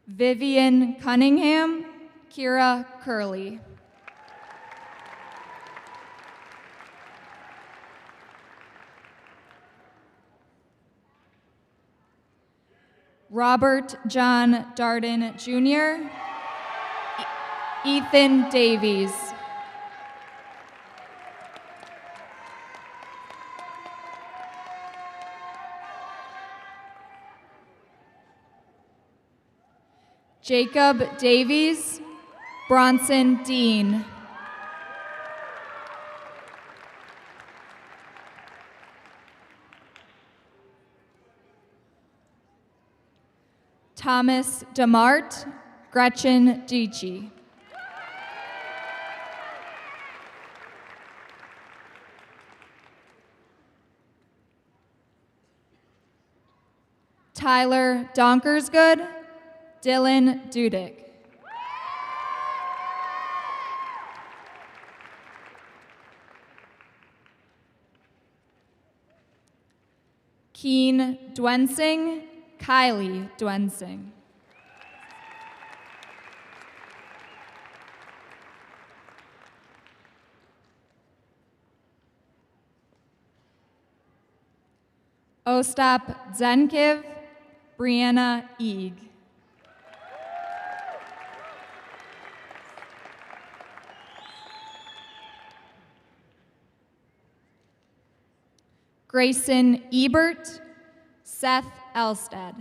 Vivian Cunningham, Kira Curley. Robert John Darden Jr., Ethan Davies. Jacob Davies, Bronson Dean. Thomas DeMart, Gretchen Dici. Tyler Donkersgood, Dylan Dudick. Keen Dwensing, Kylie Dwensing. Ostap Zenkiv, Brianna Eeg. Grayson Ebert, Seth Elstad.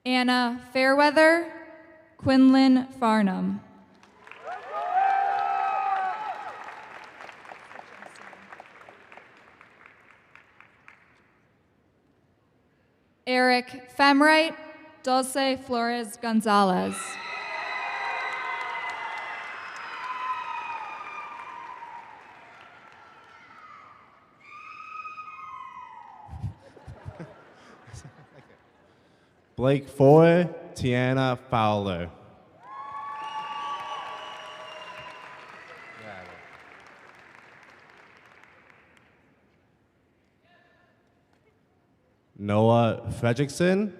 Anna Fairweather, Quinlan Farnham. Eric Femright, Dulce Flores Gonzalez. Blake Foy, Tiana Fowler. Noah Fredrickson,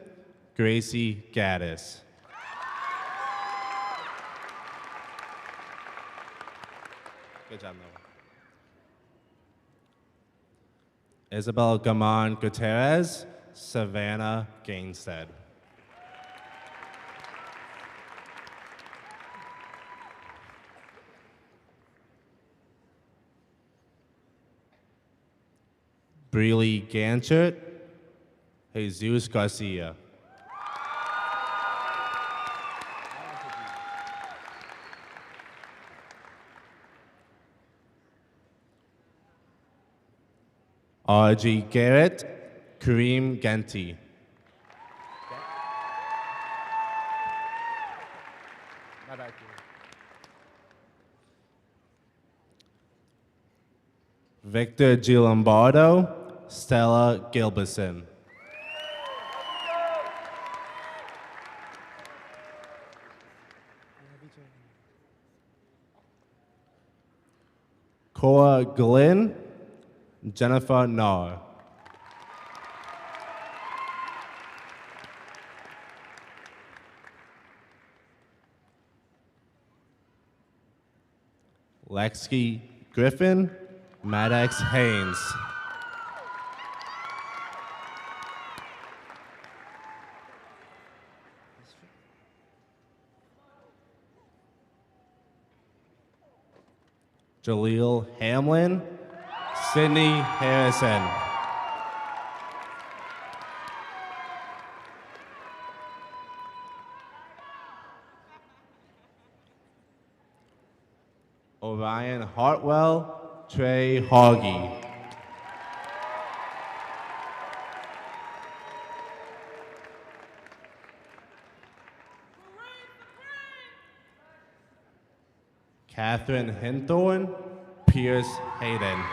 Gracie Gaddis. Good job, Noah. Isabel Gaman Gutierrez, Savannah Gainstead. Breely Ganchert, Jesus Garcia. R.G. Garrett, Kareem Genti. Victor G. Lombardo, Stella Gilberson. Cora Glynn, Jennifer Nahr. Lexi Griffin, Maddox Haynes. Jaleel Hamlin, Sydney Harrison. Orion Hartwell, Trey Hoggy. Catherine Hinthorn, Pierce Hayden.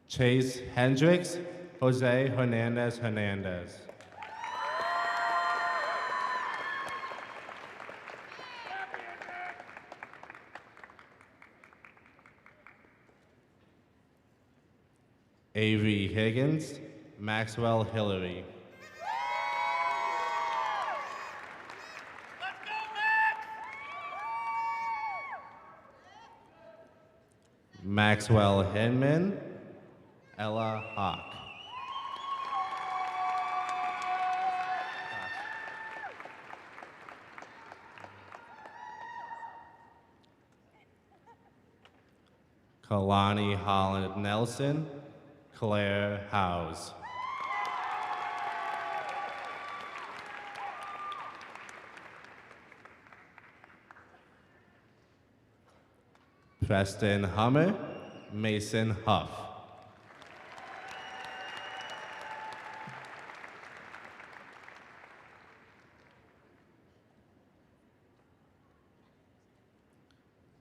Chase Hendricks, Jose Hernandez Hernandez. Avery Higgins, Maxwell Hillary. Maxwell Hinman, Ella Hawk. Kalani Holland Nelson, Claire Howes. Preston Hummer, Mason Huff.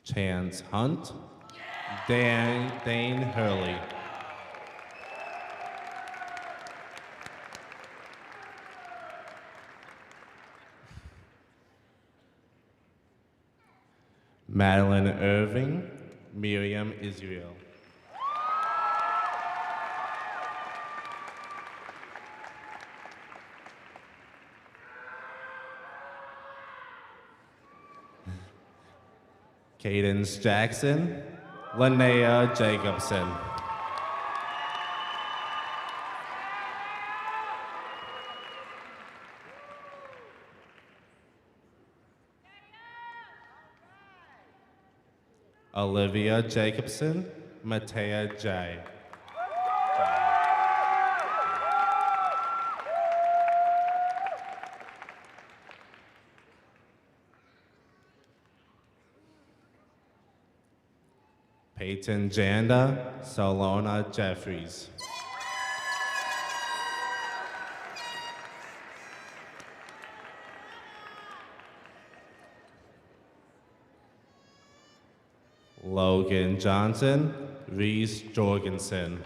Chance Hunt, Dane Hurley. Madeline Irving, Miriam Israel. Cadence Jackson, Linnea Jacobson. Olivia Jacobson, Matea J. Peyton Janda, Solona Jeffries. Logan Johnson, Reese Jorgensen.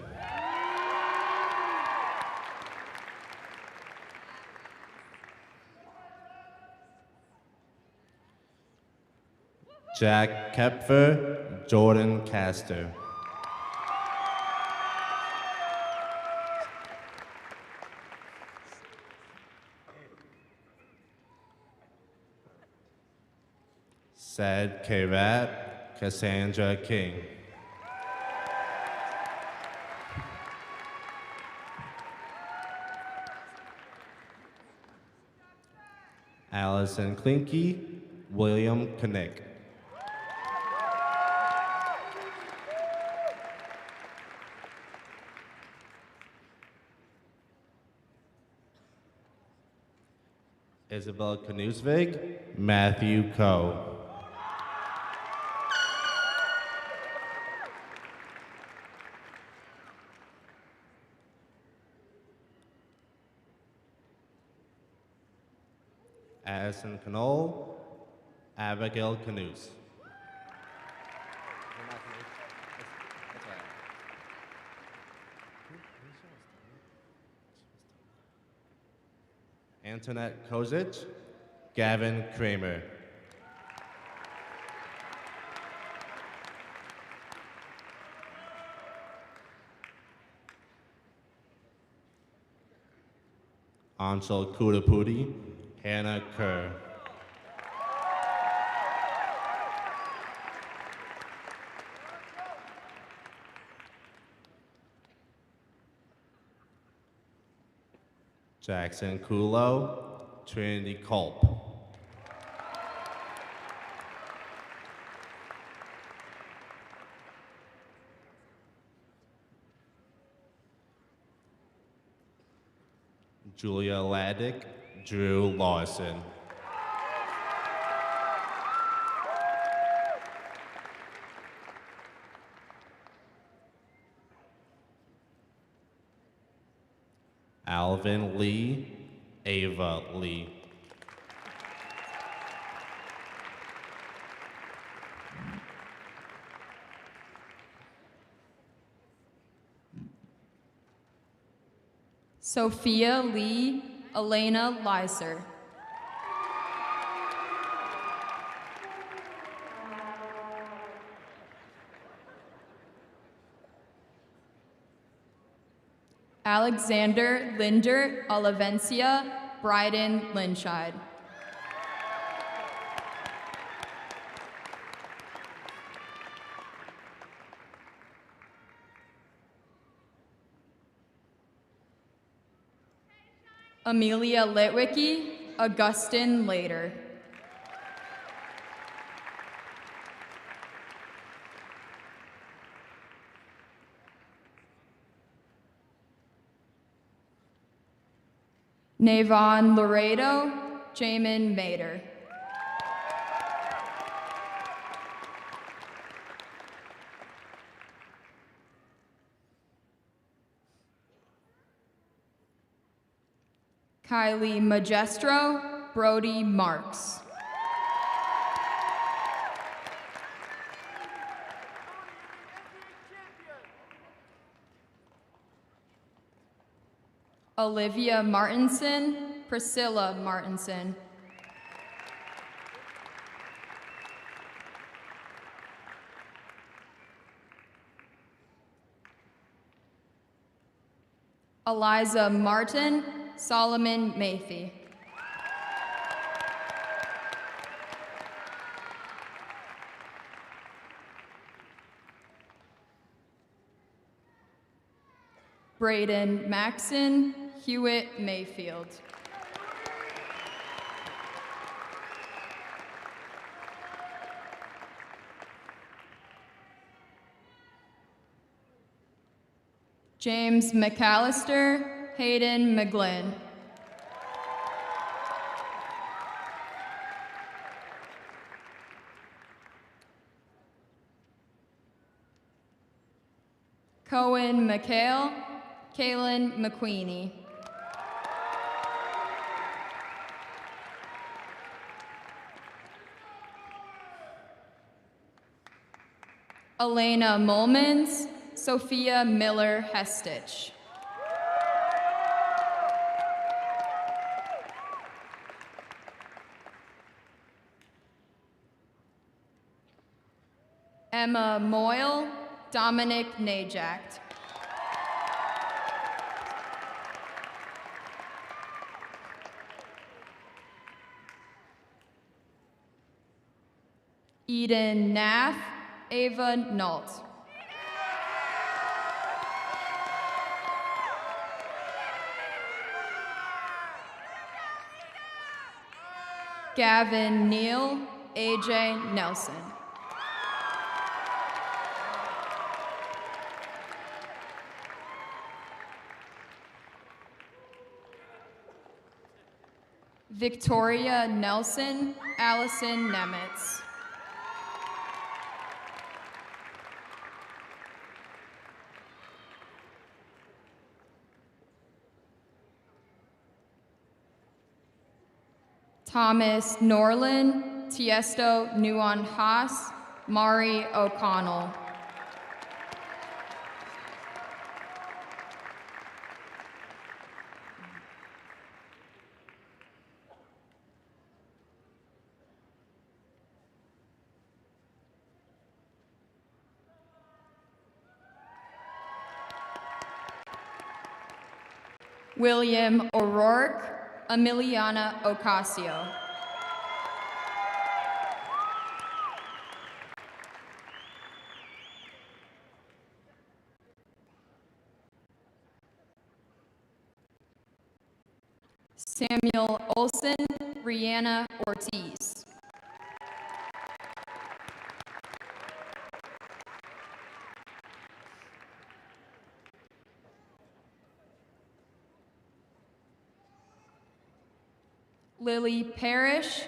Jack Kepfer, Jordan Castor. Said Karat, Cassandra King. Allison Klinke, William Knick. Isabel Knusvig, Matthew Coe. Addison Knoll, Abigail Canoes. Antoinette Kozic, Gavin Kramer. Anshul Kudapudi, Hannah Kerr. Jackson Kulo, Trinity Culp. Julia Laddick, Drew Lawson. Alvin Lee, Ava Lee. Sophia Lee, Elena Lyser. Alexander Linder Olivencia Bryden Linscheid. Amelia Litwicki, Augustin Later. Navon Laredo, Jamin Mater. Kylie Magestro, Brody Marks. Olivia Martinson, Priscilla Martinson. Eliza Martin, Solomon Mathy. Braden Maxon, Hewitt Mayfield. James McAllister, Hayden McGlynn. Cohen McHale, Kaylin McQueenie. Elena Molmans, Sophia Miller Hestich. Emma Moyle, Dominic Najakt. Eden Nath, Ava Nault. Gavin Neal, AJ Nelson. Victoria Nelson, Allison Nemitz. Thomas Norlin, Tiesto Nuon Haas, Mari O'Connell. William O'Rourke, Emiliana Ocasio. Samuel Olson, Rihanna Ortiz. Lily Parrish,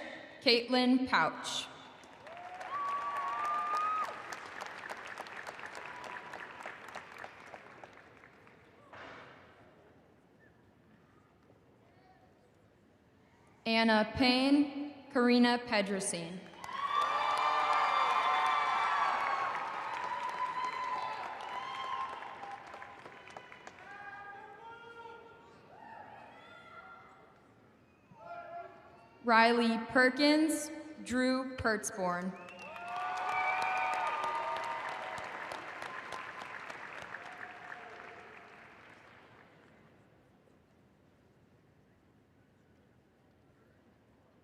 Caitlin Pouch. Anna Payne, Karina Pedrosine. Riley Perkins, Drew Pertzborn.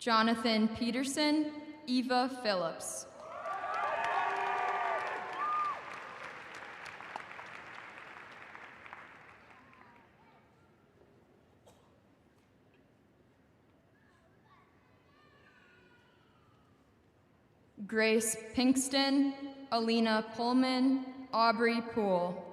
Jonathan Peterson, Eva Phillips. Grace Pinkston, Alina Pullman, Aubrey Poole.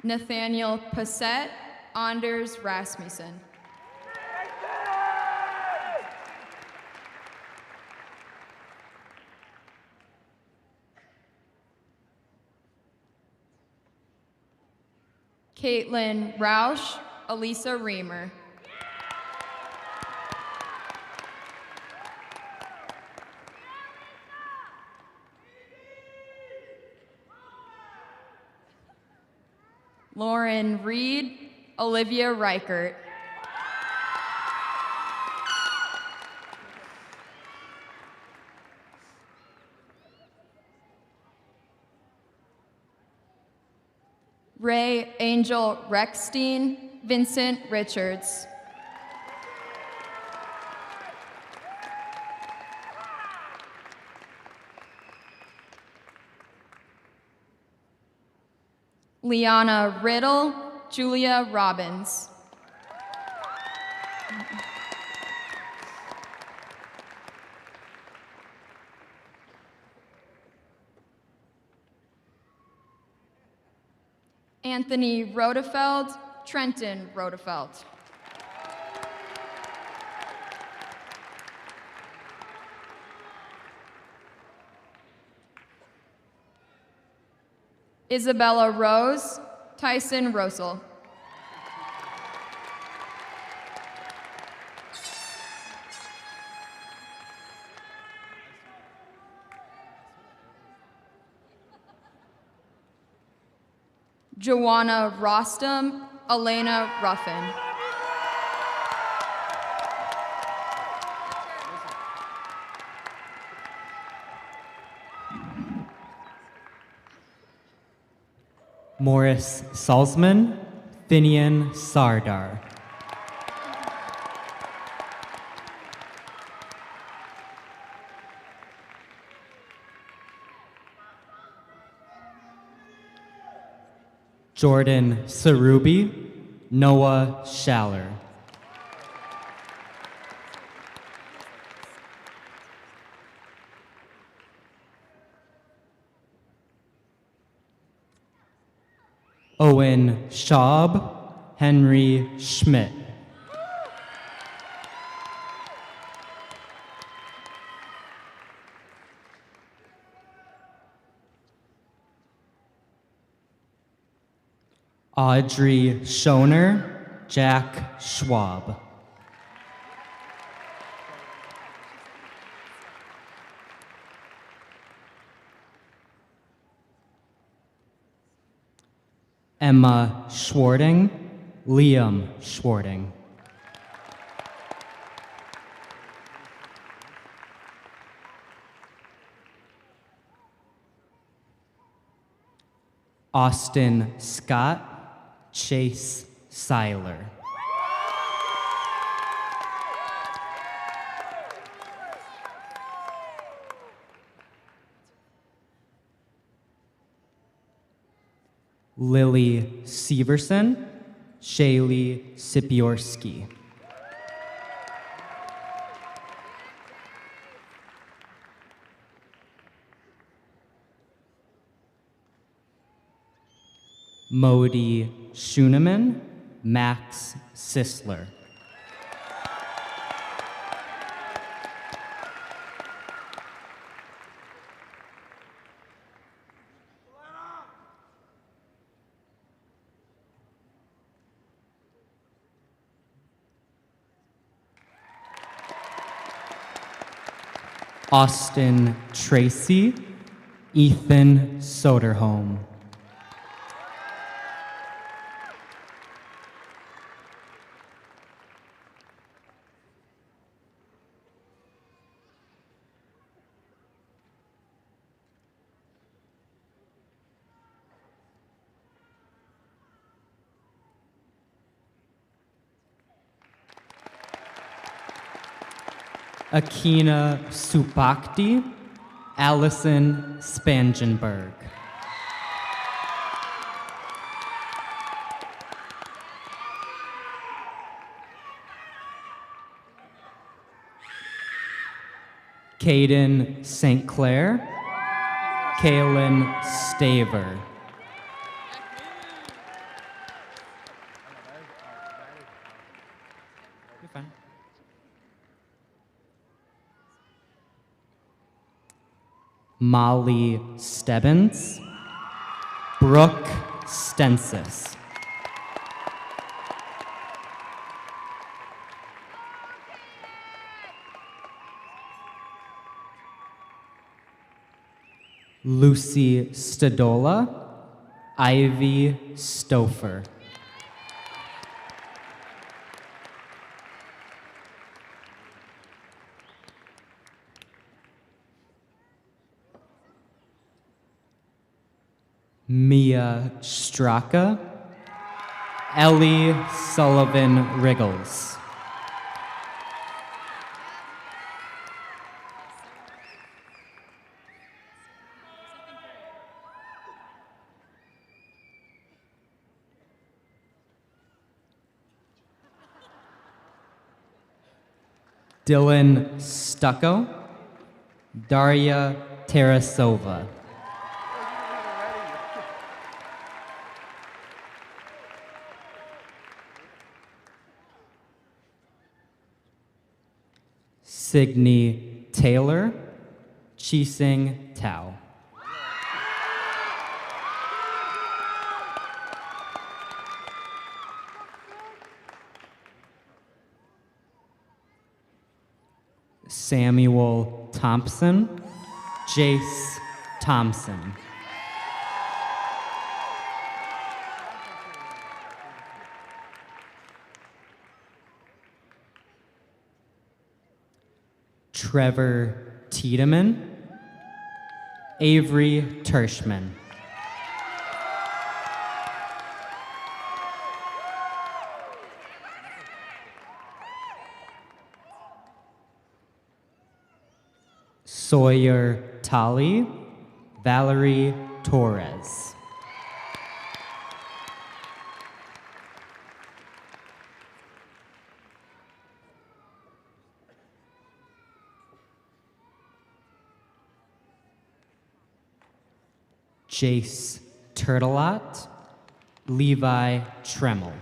Nathaniel Passett, Anders Rasmussen. Caitlin Roush, Elisa Reamer. Lauren Reed, Olivia Reichert. Ray Angel Reckstein, Vincent Richards. Liana Riddle, Julia Robbins. Anthony Rodefeld, Trenton Rodefeld. Isabella Rose, Tyson Rosel. Joanna Rostam, Elena Ruffin. Morris Salzman, Finian Sardar. Jordan Sarubi, Noah Schaller. Owen Schaub, Henry Schmidt. Audrey Schoner, Jack Schwab. Emma Schwarting, Liam Schwarting. Austin Scott, Chase Seiler. Lily Severson, Shaylee Sipiorski. Modi Schuneman, Max Sisler. Austin Tracy, Ethan Soderholm. Akina Supakti, Allison Spangenberg. Caden St. Clair, Kaylin Staver. You're fine. Molly Stebbins, Brooke Stensis. Lucy Stadola, Ivy Stouffer. Mia Straka, Ellie Sullivan Riggles. Dylan Stucco, Daria Tarasova. Signe Taylor, Chising Tao. Samuel Thompson, Jace Thompson. Trevor Tiedemann, Avery Tershman. Sawyer Talley, Valerie Torres. Jace Turtelot, Levi Tremmel.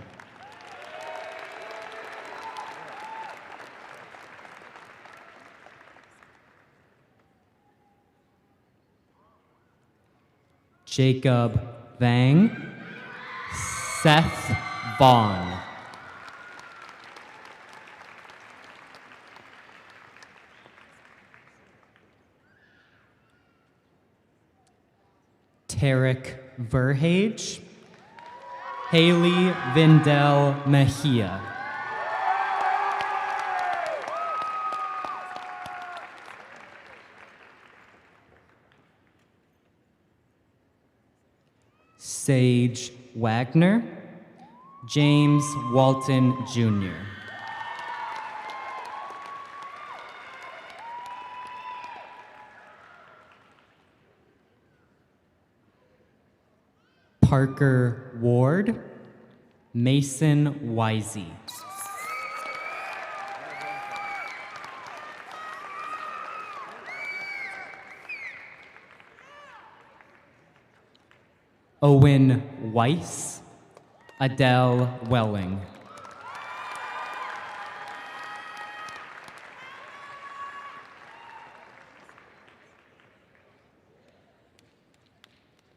Jacob Vang, Seth Vaughn. Tarek Verhage, Haley Vindel Mejia. Sage Wagner, James Walton Jr. Parker Ward, Mason Wisey. Owen Weiss, Adele Welling.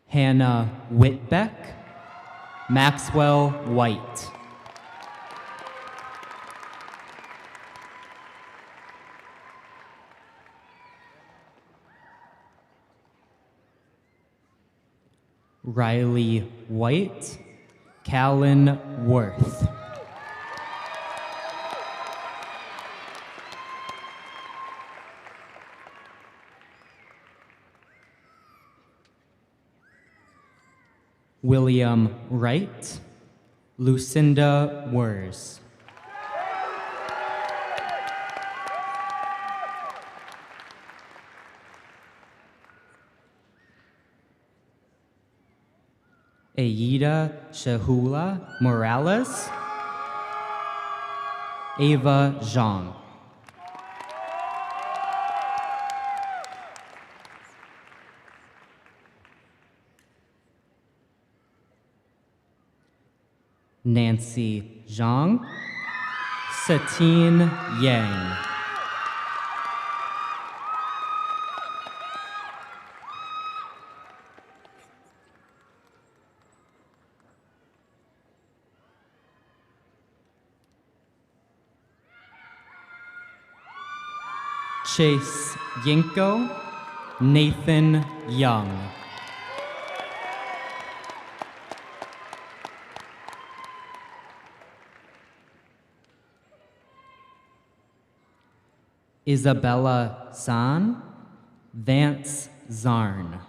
Hannah Whitbeck, Maxwell White. Riley White, Callan Worth. William Wright, Lucinda Wers. Aida Shahula Morales, Ava Zhang. Nancy Zhang, Satine Yang. Chase Yinko, Nathan Young. Isabella San, Vance Zarn.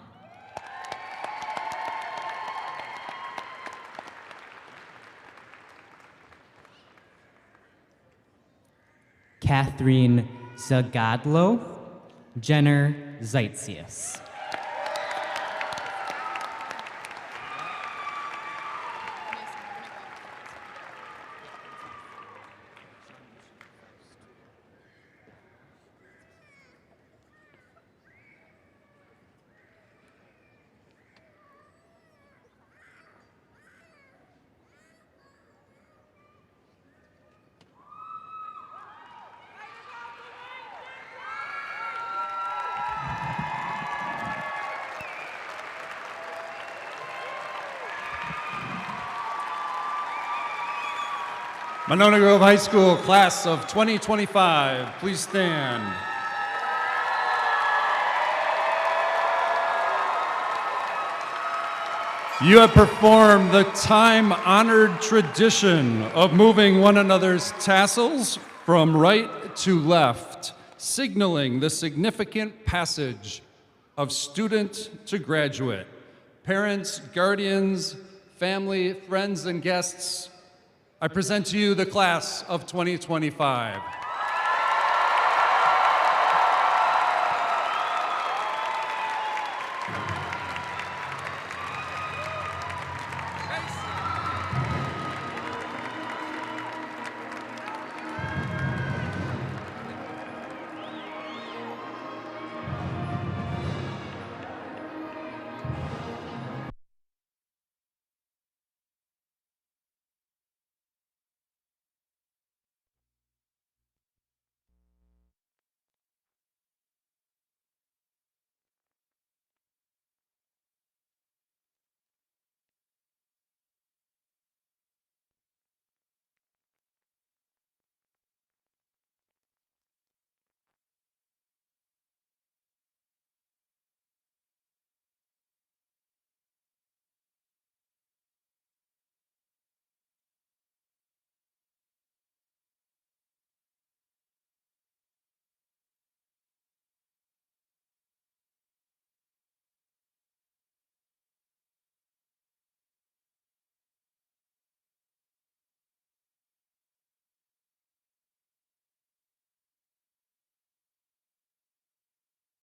Catherine Zagadlo, Jenner Zaitzius. Monona Grove High School class of 2025, please stand. You have performed the time-honored tradition of moving one another's tassels from right to left, signaling the significant passage of student to graduate. Parents, guardians, family, friends, and guests, I present to you the class of 2025.